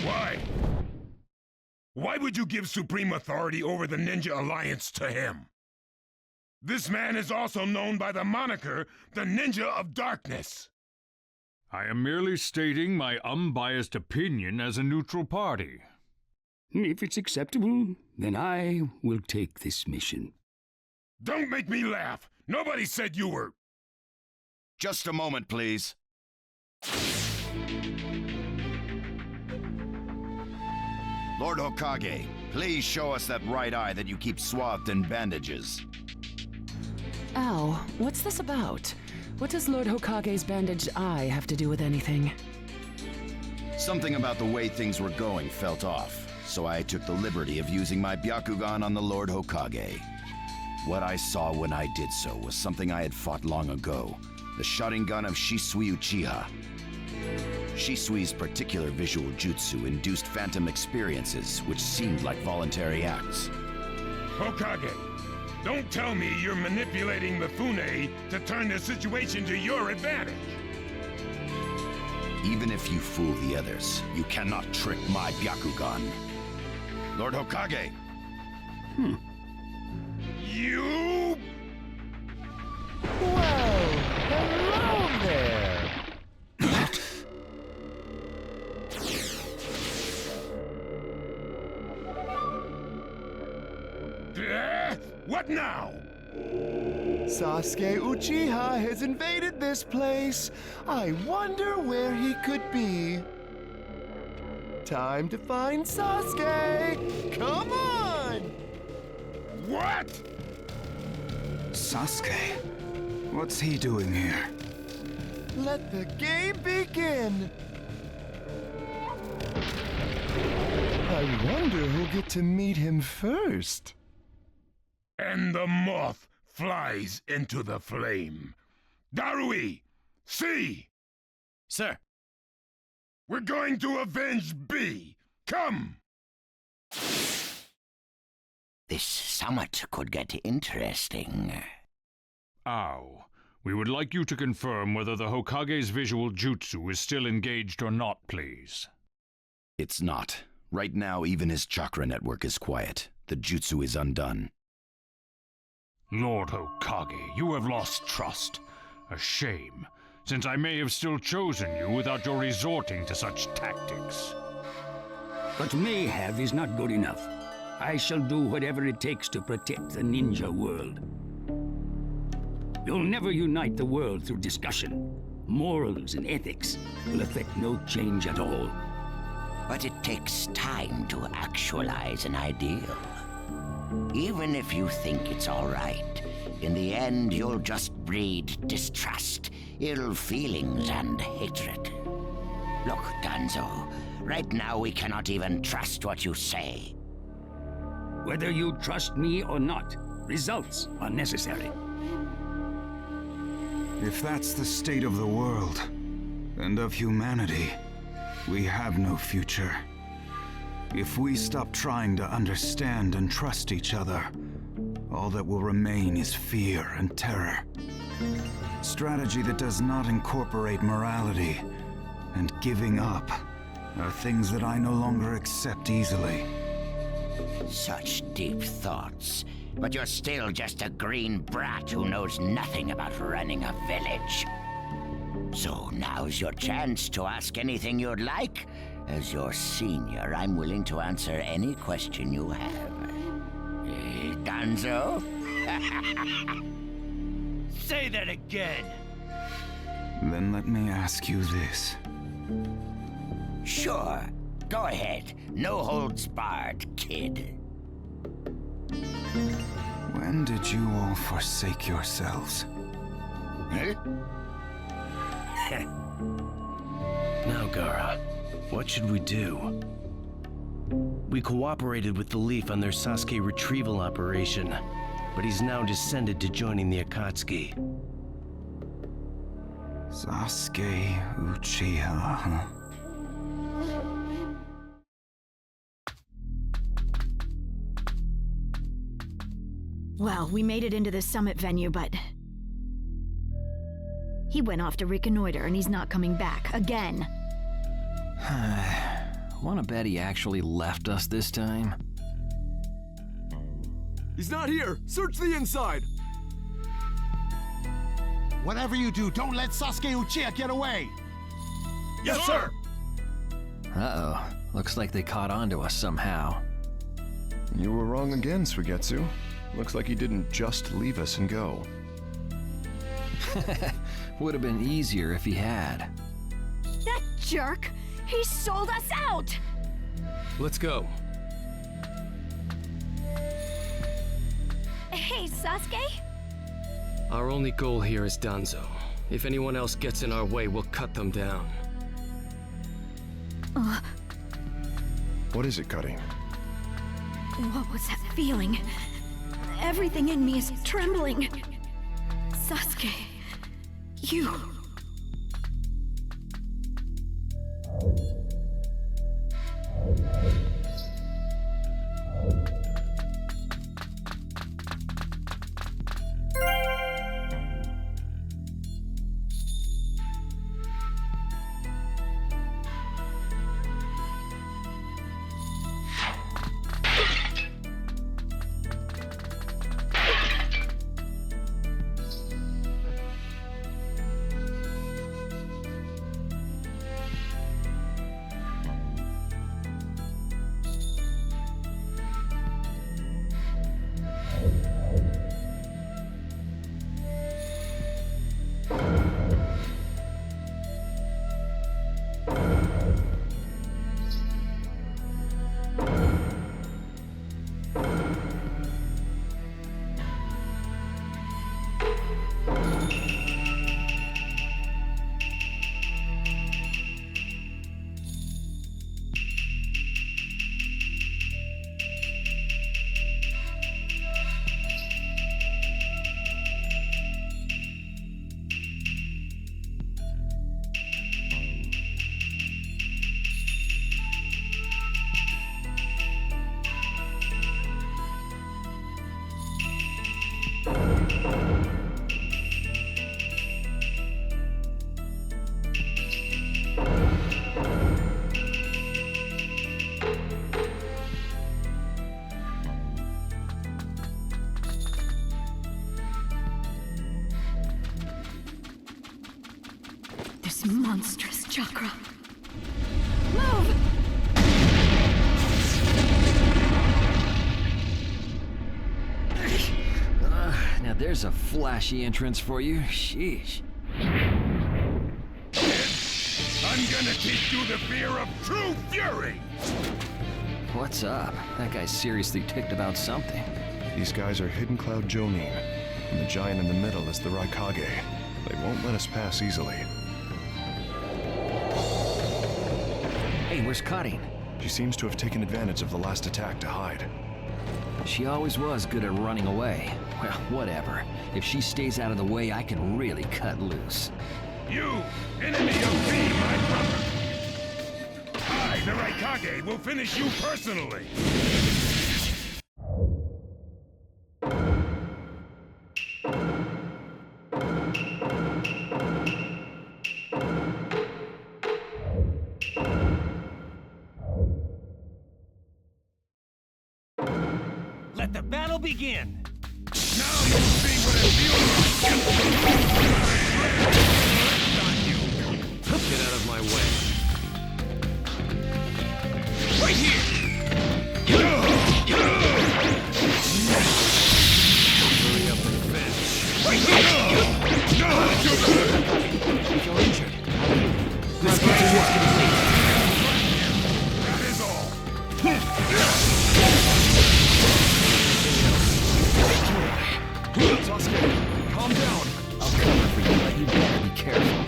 Why? Why would you give supreme authority over the Ninja Alliance to him? This man is also known by the moniker, the Ninja of Darkness. I am merely stating my unbiased opinion as a neutral party. If it's acceptable, then I will take this mission. Don't make me laugh! Nobody said you were... Just a moment, please. Lord Hokage, please show us that right eye that you keep swathed in bandages. Ow, what's this about? What does Lord Hokage's bandaged eye have to do with anything? Something about the way things were going felt off, so I took the liberty of using my Byakugan on the Lord Hokage. What I saw when I did so was something I had fought long ago, the Sharingan of Shisui Uchiha. Shisui's particular visual jutsu induced phantom experiences, which seemed like voluntary acts. Hokage, don't tell me you're manipulating Mifune to turn the situation to your advantage. Even if you fool the others, you cannot trick my Byakugan. Lord Hokage! You... Well, hello there! What now? Sasuke Uchiha has invaded this place. I wonder where he could be. Time to find Sasuke! Come on! What? Sasuke? What's he doing here? Let the game begin! I wonder who'll get to meet him first. And the moth flies into the flame. Darui! See! Sir! We're going to avenge B! Come! This summit could get interesting. Ow. We would like you to confirm whether the Hokage's visual jutsu is still engaged or not, please. It's not. Right now, even his chakra network is quiet. The jutsu is undone. Lord Hokage, you have lost trust. A shame, since I may have still chosen you without your resorting to such tactics. But may have is not good enough. I shall do whatever it takes to protect the ninja world. You'll never unite the world through discussion. Morals and ethics will affect no change at all. But it takes time to actualize an ideal. Even if you think it's all right, in the end you'll just breed distrust, ill feelings, and hatred. Look, Danzo, right now we cannot even trust what you say. Whether you trust me or not, results are necessary. If that's the state of the world, and of humanity, we have no future. If we stop trying to understand and trust each other, all that will remain is fear and terror. Strategy that does not incorporate morality and giving up are things that I no longer accept easily. Such deep thoughts, but you're still just a green brat who knows nothing about running a village. So now's your chance to ask anything you'd like. As your senior, I'm willing to answer any question you have. Danzo? Say that again! Then let me ask you this. Sure. Go ahead. No holds barred, kid. When did you all forsake yourselves? Huh? Now, Gaara, what should we do? We cooperated with the Leaf on their Sasuke retrieval operation, but he's now descended to joining the Akatsuki. Sasuke Uchiha, huh? Well, we made it into the summit venue, but... he went off to reconnoiter and he's not coming back, again. Wanna bet he actually left us this time? He's not here! Search the inside! Whatever you do, don't let Sasuke Uchiha get away! Yes, sir! Uh-oh. Looks like they caught on to us somehow. You were wrong again, Suigetsu. Looks like he didn't just leave us and go. Would have been easier if he had. That jerk! He sold us out! Let's go. Hey, Sasuke? Our only goal here is Danzo. If anyone else gets in our way, we'll cut them down. What is it, Cutting? What was that feeling? Everything in me is trembling. Sasuke, you... There's a flashy entrance for you. Sheesh. I'm gonna teach you the fear of true fury! What's up? That guy's seriously ticked about something. These guys are Hidden Cloud Jonin, and the giant in the middle is the Raikage. They won't let us pass easily. Hey, where's Karin? She seems to have taken advantage of the last attack to hide. She always was good at running away. Well, whatever. If she stays out of the way, I can really cut loose. You, enemy of me, my brother! I, the Raikage, will finish you personally! Let the battle begin! Now you'll see what it feels like! Get out of my way. Right here! Hurry up and finish. Right here! You're injured. Let's get to work. That is all! Sasuke, calm down! I'll cover for you, but you better be careful.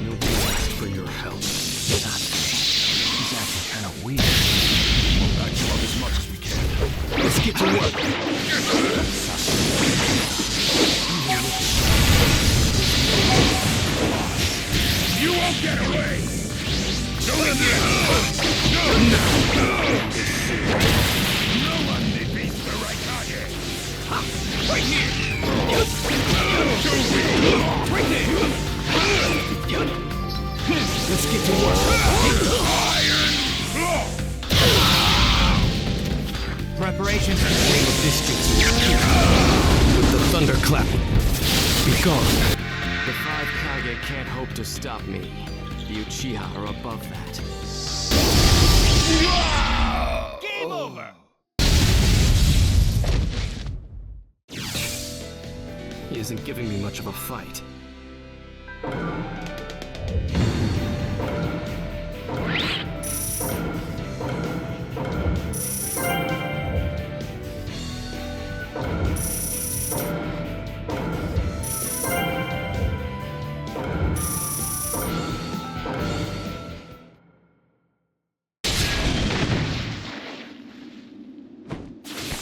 You'll be asked for your help. Sasuke, he's acting kind of weird. We'll back you up as much as we can. Let's get to work. You won't get away! Don't let No one defeats the Raikage! Right here! Right there! Let's get to work. Iron Claw! Preparations for this jutsu. With the thunderclap. Be gone. The 5 Kage can't hope to stop me. The Uchiha are above that. Game over! He isn't giving me much of a fight.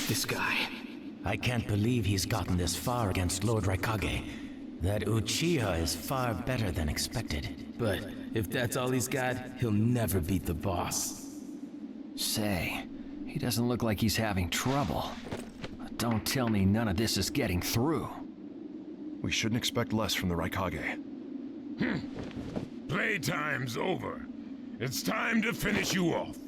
This guy. I can't believe he's gotten this far against Lord Raikage. That Uchiha is far better than expected. But if that's all he's got, he'll never beat the boss. Say, he doesn't look like he's having trouble. Don't tell me none of this is getting through. We shouldn't expect less from the Raikage. Playtime's over. It's time to finish you off.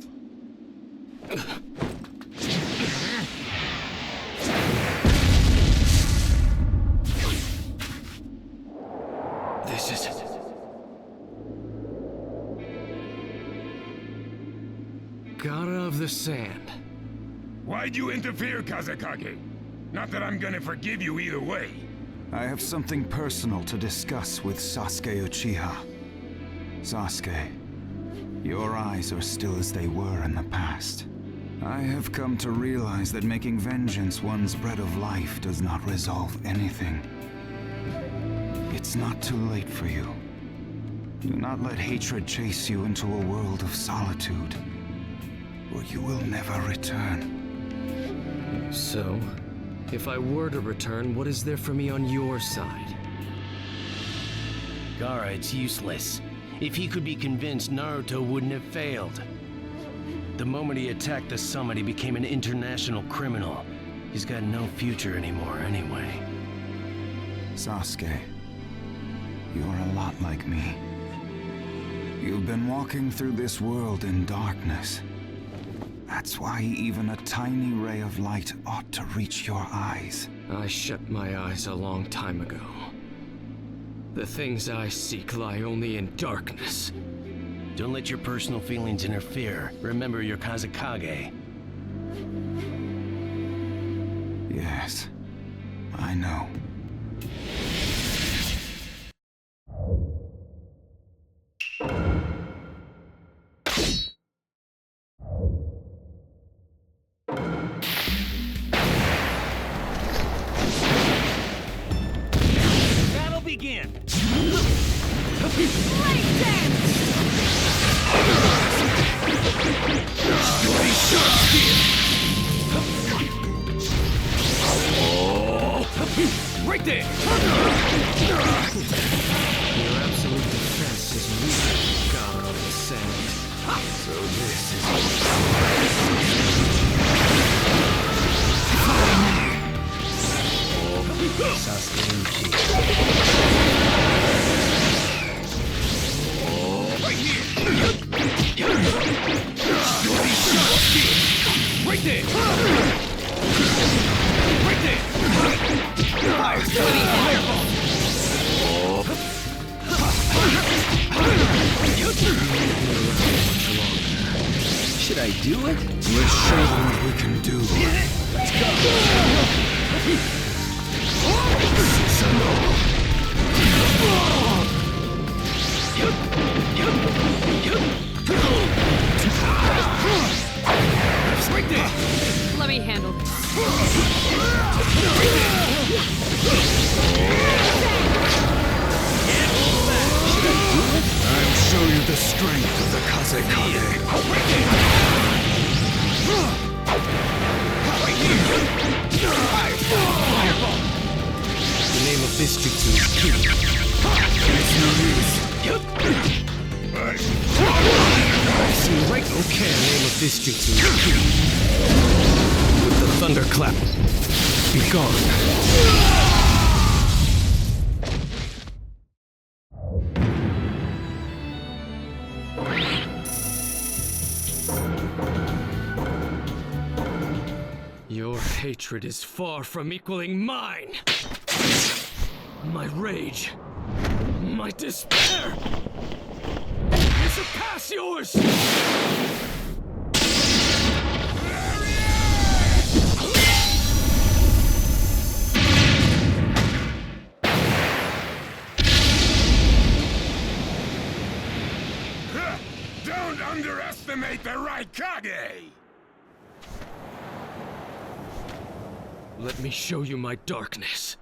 This is... Gara of the Sand. Why'd you interfere, Kazekage? Not that I'm gonna forgive you either way. I have something personal to discuss with Sasuke Uchiha. Sasuke, your eyes are still as they were in the past. I have come to realize that making vengeance one's bread of life does not resolve anything. It's not too late for you. Do not let hatred chase you into a world of solitude, or you will never return. So, if I were to return, what is there for me on your side? Gaara, it's useless. If he could be convinced, Naruto wouldn't have failed. The moment he attacked the summit, he became an international criminal. He's got no future anymore anyway. Sasuke, you're a lot like me. You've been walking through this world in darkness. That's why even a tiny ray of light ought to reach your eyes. I shut my eyes a long time ago. The things I seek lie only in darkness. Don't let your personal feelings interfere. Remember your Kazekage. Yes, I know. Right there! Your absolute defense is weak, God on the sand. So this is Sasuke Uchiha. Right here! Right there! Right there! Fire! Fireball! Should I do it? Let's show them what we can do. Let's go! Right there! Let me handle this. I'll show you the strength of the Kazekage. The name of this jutsu is Ki. It's no use. I see right. Okay. The name of this jutsu is Ki. With the thunderclap, be gone. Your hatred is far from equaling mine. My rage, my despair, will surpass yours. Don't underestimate the Raikage! Let me show you my darkness.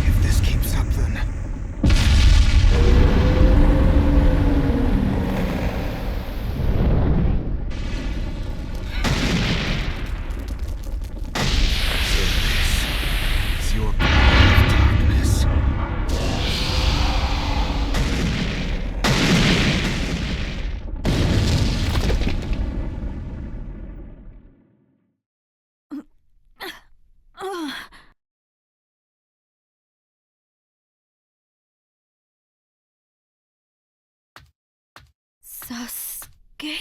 If this keeps up, then... your power of darkness. Sasuke?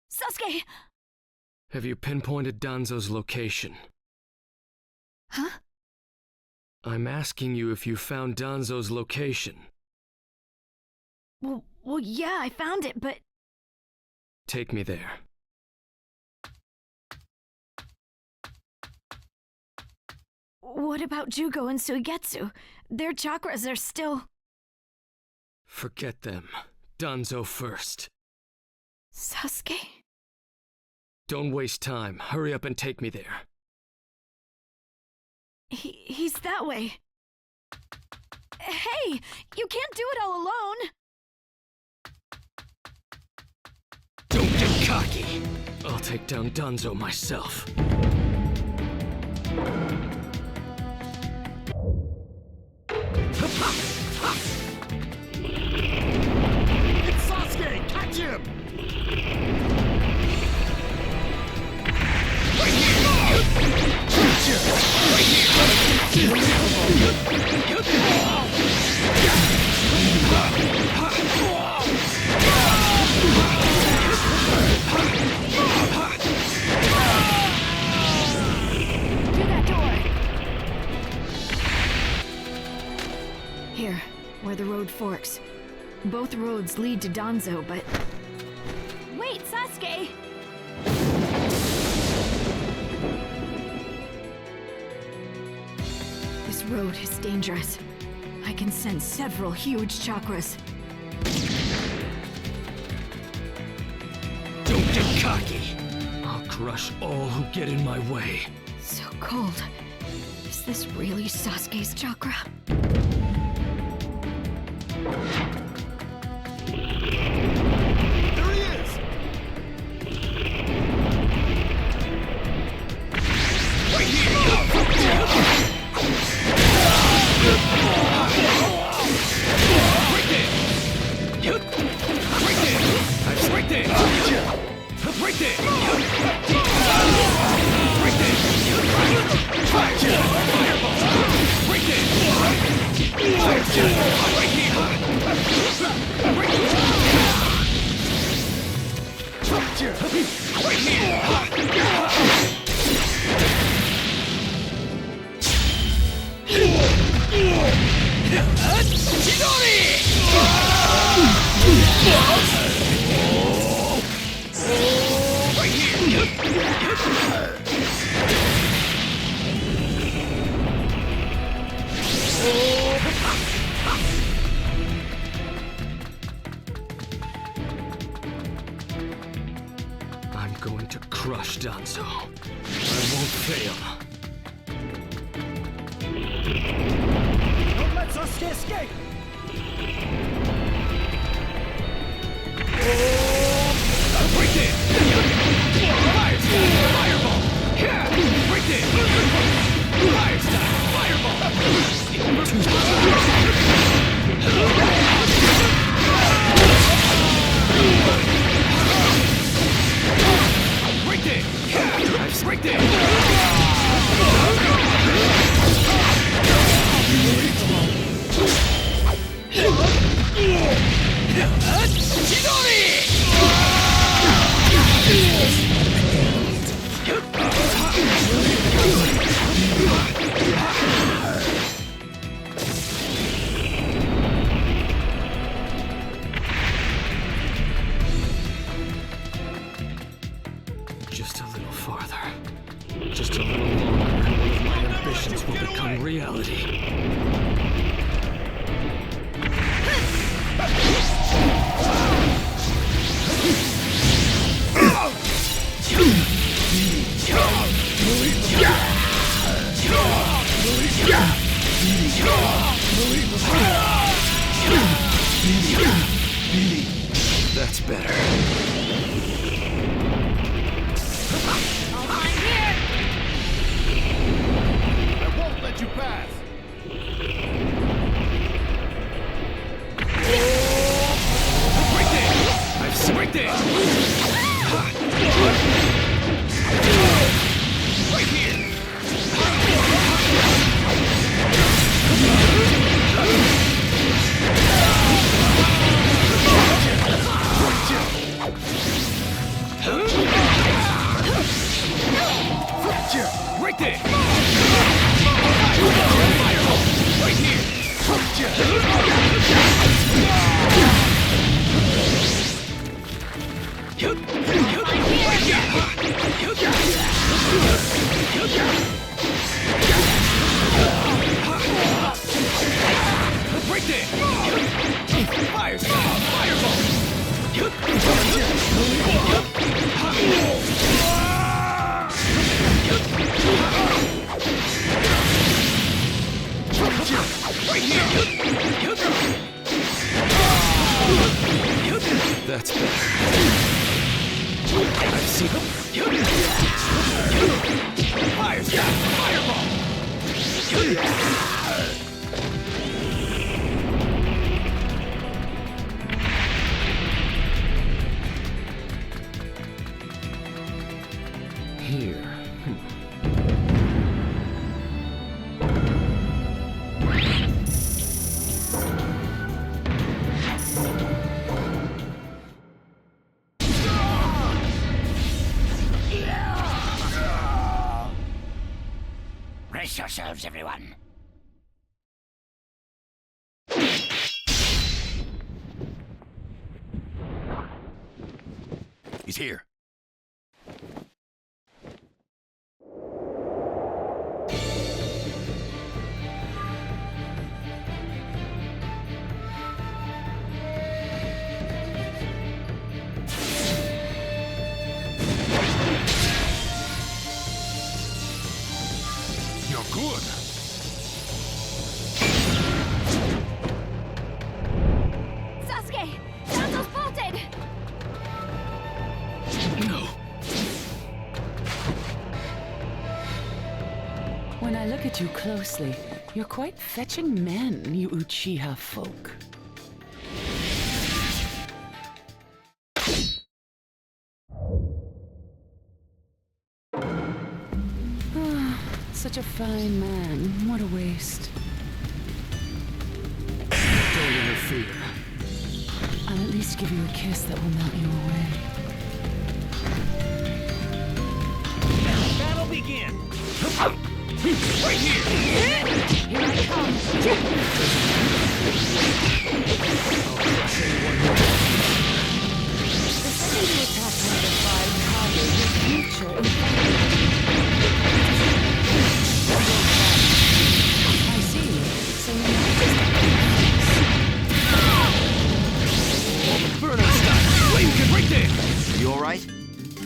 Sasuke! Have you pinpointed Danzo's location? Huh? I'm asking you if you found Danzo's location. Well, yeah, I found it, but... Take me there. What about Jugo and Suigetsu? Their chakras are still... Forget them. Danzo first. Sasuke? Don't waste time. Hurry up and take me there. He's that way. Hey! You can't do it all alone! Don't get cocky! I'll take down Danzo myself. It's Sasuke! Catch him! Here, where the road forks. Both roads lead to Danzo, but... Wait, Sasuke! This road is dangerous. I can sense several huge chakras. Shigaraki. I'll crush all who get in my way. So cold. Is this really Sasuke's chakra? There he is! Right here! Right there! Right there! Right there! Right there! Right there! Fireball! Right there! Right here! Right here! Chidori! Right here! I'm going to crush Danzo. I won't fail. Don't let Sasuke escape! Right there! Fire style! Fireball! Right there! Fire style! Fireball! Right there! Right there! Chidori! Just a little farther. Just a little longer, and one of my ambitions will become reality. That's better. I'm here! I won't let you pass! Right there! I've seen right there! Right here! Right there! Right here! Right there! Fire style! Fireball! Right here! That's better. I've seen him. Fire style! Fireball! Here. Brace yourselves, everyone. He's here. good. Sasuke! Danzo's bolted! No. When I look at you closely, you're quite fetching men, you Uchiha folk. Such a fine man. What a waste. Don't interfere. I'll at least give you a kiss that will melt you away. Battle begin! Right here! Here I come! The second you attack one of the 5 Kage, your future is I see. So you're not just Burnout style! Flame can right there! You alright?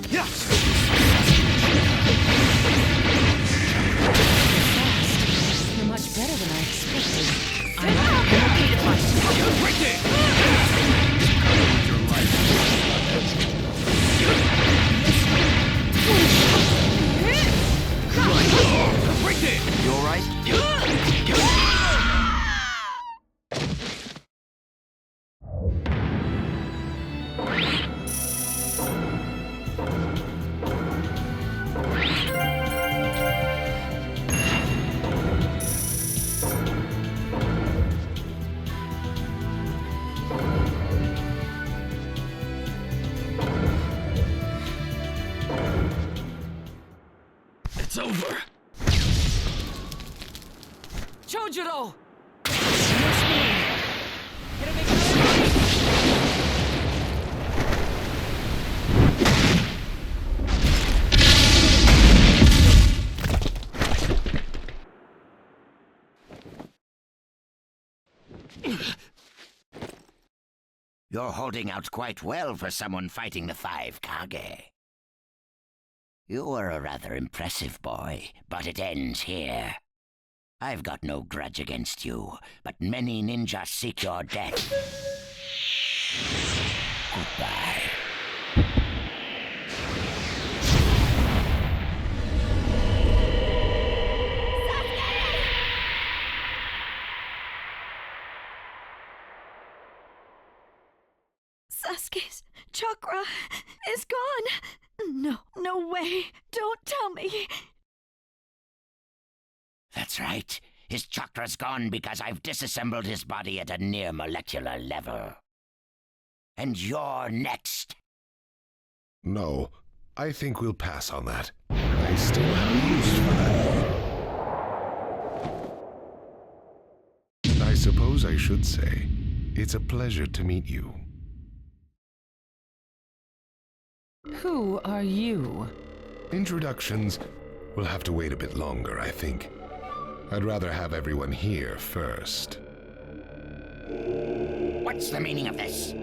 Yes! You're much better than I expected. Right there! Right there! You alright? It's over! Chojuro! You're holding out quite well for someone fighting the 5 Kage. You were a rather impressive boy, but it ends here. I've got no grudge against you, but many ninjas seek your death. Goodbye. Sasuke's chakra is gone. No way. Don't tell me. That's right. His chakra's gone because I've disassembled his body at a near molecular level. And you're next. No, I think we'll pass on that. I still have use for that. I suppose I should say, it's a pleasure to meet you. Who are you? Introductions will have to wait a bit longer, I think. I'd rather have everyone here first. What's the meaning of this?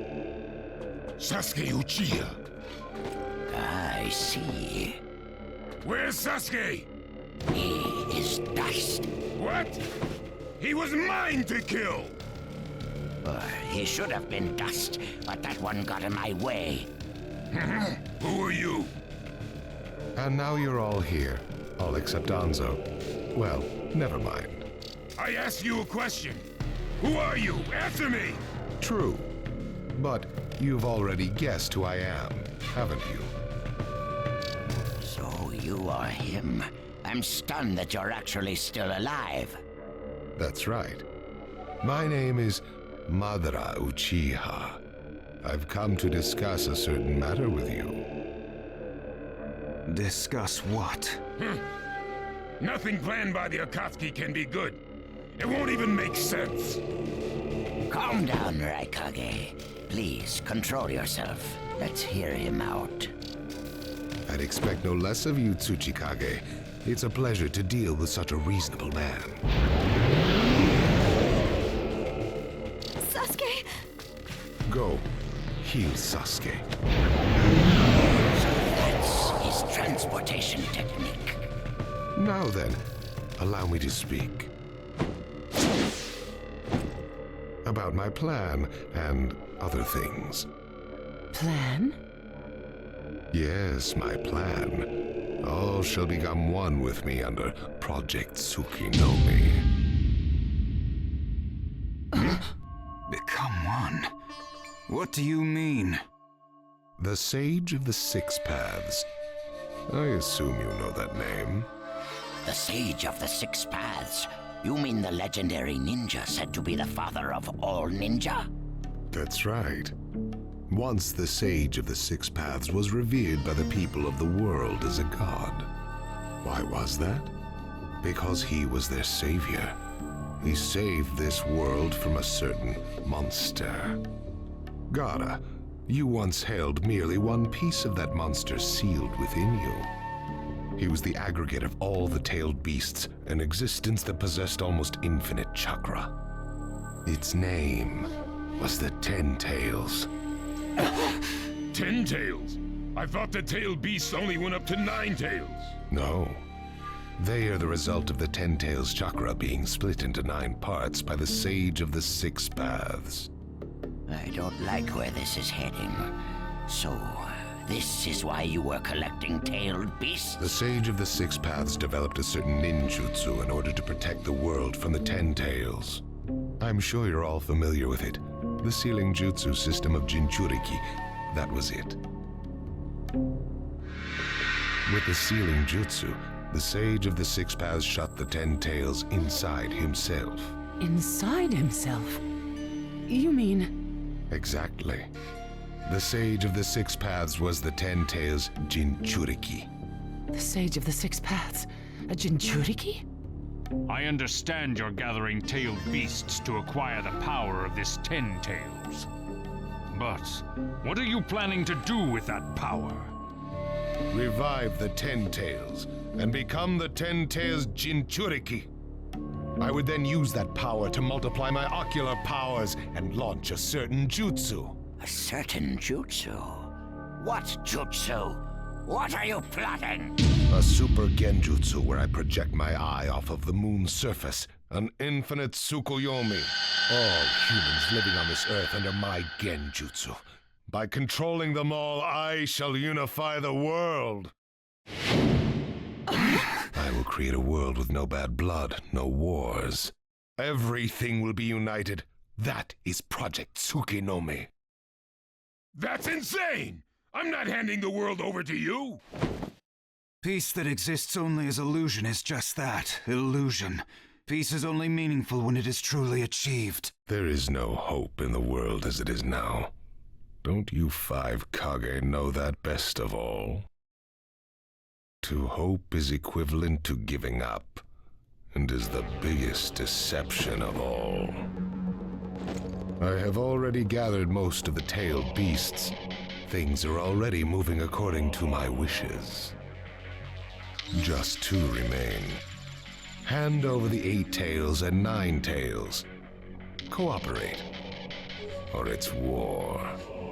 Sasuke Uchiha. I see. Where's Sasuke? He is dust. What? He was mine to kill! He should have been dust, but that one got in my way. Who are you? And now you're all here, all except Danzo. Well, never mind. I asked you a question. Who are you? Answer me! True. But you've already guessed who I am, haven't you? So you are him. I'm stunned that you're actually still alive. That's right. My name is Madara Uchiha. I've come to discuss a certain matter with you. Discuss what? Nothing planned by the Akatsuki can be good. It won't even make sense. Calm down, Raikage. Please, control yourself. Let's hear him out. I'd expect no less of you, Tsuchikage. It's a pleasure to deal with such a reasonable man. Sasuke! Go. Heal Sasuke. So that's his transportation technique. Now then, Allow me to speak. About my plan and other things. Plan? Yes, my plan. All shall become one with me under Project Tsukinome. Become one? What do you mean? The Sage of the Six Paths. I assume you know that name. The Sage of the Six Paths? You mean the legendary ninja said to be the father of all ninja? That's right. Once the Sage of the Six Paths was revered by the people of the world as a god. Why was that? Because he was their savior. He saved this world from a certain monster. Gara, you once held merely one piece of that monster sealed within you. He was the aggregate of all the tailed beasts, an existence that possessed almost infinite chakra. Its name was the Ten Tails. 10 tails? I thought the tailed beasts only went up to 9 tails. No. They are the result of the Ten Tails chakra being split into 9 parts by the Sage of the Six Paths. I don't like where this is heading. So, this is why you were collecting tailed beasts? The Sage of the Six Paths developed a certain ninjutsu in order to protect the world from the Ten Tails. I'm sure you're all familiar with it. The sealing jutsu system of Jinchuriki. That was it. With the sealing jutsu, the Sage of the Six Paths shut the Ten Tails inside himself. Inside himself? You mean... Exactly. The Sage of the Six Paths was the Ten Tails Jinchuriki. The Sage of the Six Paths? A Jinchuriki? I understand you're gathering tailed beasts to acquire the power of this Ten Tails. But what are you planning to do with that power? Revive the Ten Tails and become the Ten Tails Jinchuriki. I would then use that power to multiply my ocular powers and launch a certain jutsu. A certain jutsu? What jutsu? What are you plotting? A super genjutsu where I project my eye off of the moon's surface. An infinite Tsukuyomi. All humans living on this earth under my genjutsu. By controlling them all, I shall unify the world. I will create a world with no bad blood, no wars. Everything will be united. That is Project Tsukinome. That's insane! I'm not handing the world over to you! Peace that exists only as illusion is just that, illusion. Peace is only meaningful when it is truly achieved. There is no hope in the world as it is now. Don't you 5 Kage know that best of all? To hope is equivalent to giving up, and is the biggest deception of all. I have already gathered most of the tailed beasts. Things are already moving according to my wishes. Just 2 remain. Hand over the 8 tails and 9 tails. Cooperate, or it's war.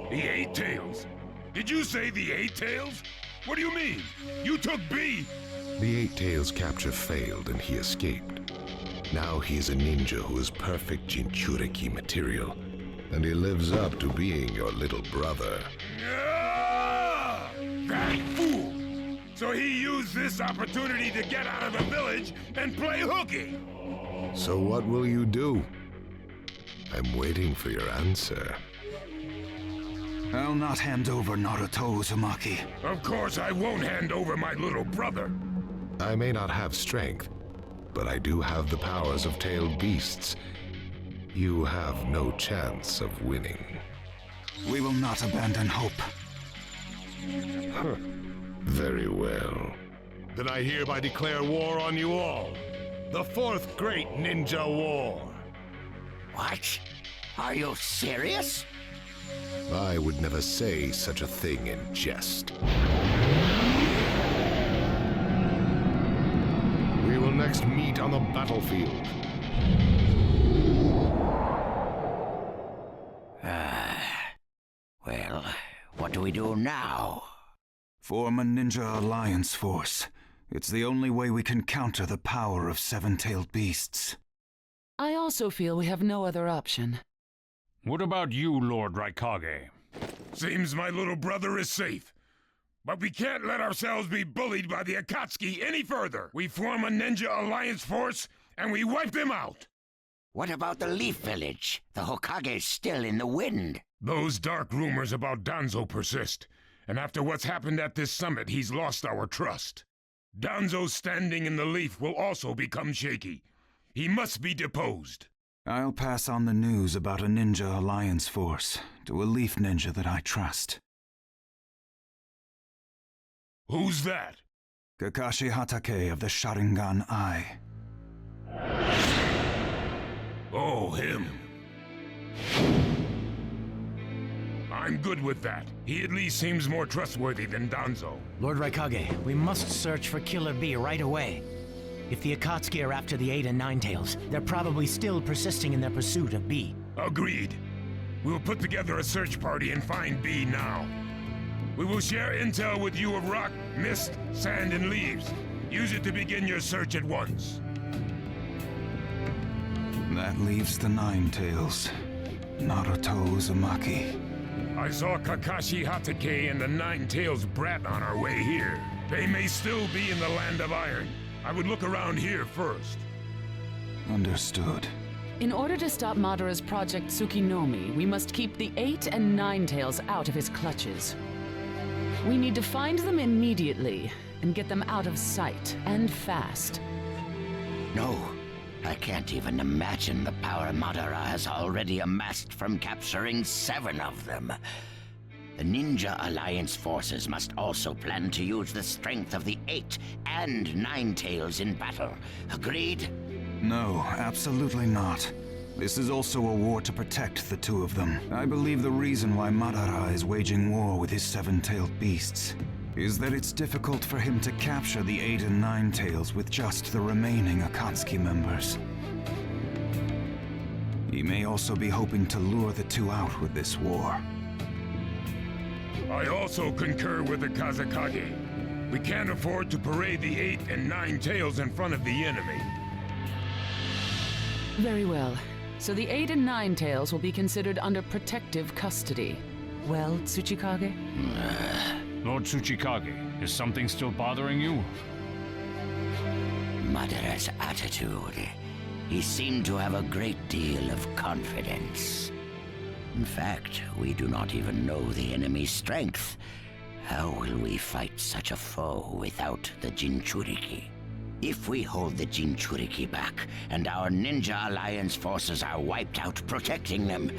The 8 tails? Did you say the 8 tails? What do you mean? You took B! The 8 tails capture failed and he escaped. Now he is a ninja who is perfect Jinchuriki material, and he lives up to being your little brother. Ah! That fool! So he used this opportunity to get out of the village and play hooky! So what will you do? I'm waiting for your answer. I'll not hand over Naruto Uzumaki. Of course I won't hand over my little brother. I may not have strength, but I do have the powers of tailed beasts. You have no chance of winning. We will not abandon hope. Huh. Very well. Then I hereby declare war on you all. The 4th Great Ninja War. What? Are you serious? I would never say such a thing in jest. We will next meet on the battlefield. Well, what do we do now? Form a ninja alliance force. It's the only way we can counter the power of seven-tailed beasts. I also feel we have no other option. What about you, Lord Raikage? Seems my little brother is safe. But we can't let ourselves be bullied by the Akatsuki any further. We form a ninja alliance force, and we wipe them out. What about the Leaf Village? The Hokage's still in the wind. Those dark rumors about Danzo persist, and after what's happened at this summit, he's lost our trust. Danzo's standing in the Leaf will also become shaky. He must be deposed. I'll pass on the news about a ninja alliance force to a Leaf ninja that I trust. Who's that? Kakashi Hatake of the Sharingan Eye. Oh, him. I'm good with that. He at least seems more trustworthy than Danzo. Lord Raikage, we must search for Killer Bee right away. If the Akatsuki are after the 8 and 9 tails, they're probably still persisting in their pursuit of Bee. Agreed. We'll put together a search party and find Bee now. We will share intel with you of rock, mist, sand, and leaves. Use it to begin your search at once. That leaves the 9 tails. Naruto Uzumaki. I saw Kakashi Hatake and the 9 tails brat on our way here. They may still be in the Land of Iron. I would look around here first. Understood. In order to stop Madara's Project Tsukinomi, we must keep the 8 and 9 tails out of his clutches. We need to find them immediately and get them out of sight, and fast. No, I can't even imagine the power Madara has already amassed from capturing 7 of them. The Ninja Alliance forces must also plan to use the strength of the 8 and 9 tails in battle. Agreed? No, absolutely not. This is also a war to protect the 2 of them. I believe the reason why Madara is waging war with his 7-tailed beasts is that it's difficult for him to capture the 8 and 9 tails with just the remaining Akatsuki members. He may also be hoping to lure the 2 out with this war. I also concur with the Kazakage. We can't afford to parade the 8 and 9 tails in front of the enemy. Very well. So the 8 and 9 tails will be considered under protective custody. Well, Tsuchikage? Lord Tsuchikage, is something still bothering you? Madara's attitude. He seemed to have a great deal of confidence. In fact, we do not even know the enemy's strength. How will we fight such a foe without the Jinchuriki? If we hold the Jinchuriki back, and our Ninja Alliance forces are wiped out protecting them,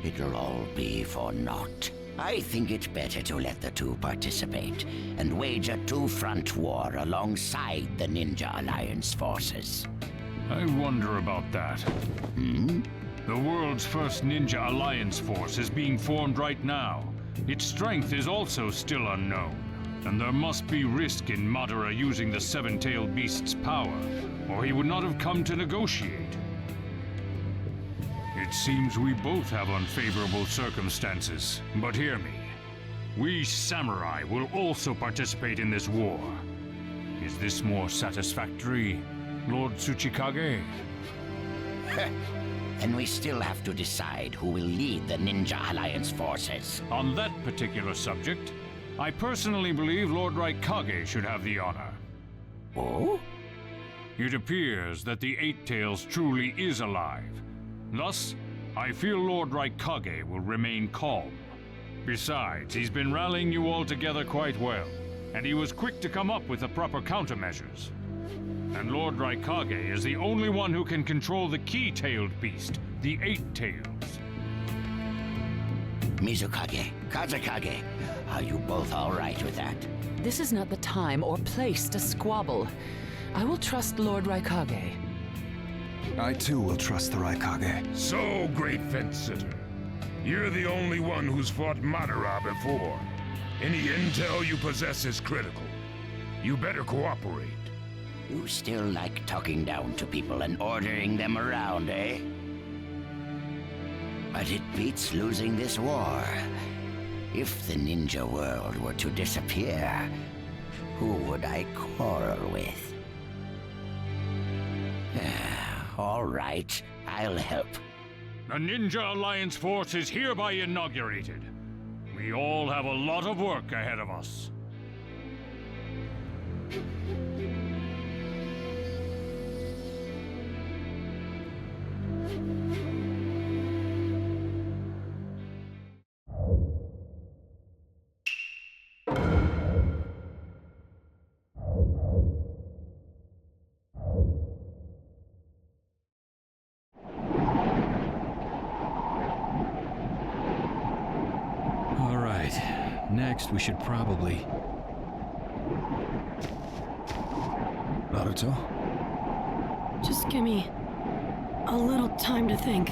it'll all be for naught. I think it better to let the 2 participate, and wage a 2-front war alongside the Ninja Alliance forces. I wonder about that. The world's first Ninja Alliance force is being formed right now. Its strength is also still unknown. And there must be risk in Madara using the 7-tailed beast's power, or he would not have come to negotiate. It seems we both have unfavorable circumstances, but hear me. We samurai will also participate in this war. Is this more satisfactory, Lord Tsuchikage? Then we still have to decide who will lead the Ninja Alliance forces. On that particular subject, I personally believe Lord Raikage should have the honor. Oh? It appears that the 8 tails truly is alive. Thus, I feel Lord Raikage will remain calm. Besides, he's been rallying you all together quite well, and he was quick to come up with the proper countermeasures. And Lord Raikage is the only one who can control the key-tailed beast, the 8 tails. Mizukage, Kazakage, are you both all right with that? This is not the time or place to squabble. I will trust Lord Raikage. I too will trust the Raikage. So, great fence-sitter. You're the only one who's fought Madara before. Any intel you possess is critical. You better cooperate. You still like talking down to people and ordering them around, eh? But it beats losing this war. If the ninja world were to disappear, Who would I quarrel with? All right, I'll help. The Ninja Alliance force is hereby inaugurated. We all have a lot of work ahead of us. Next, we should probably... Naruto? Just give me a little time to think.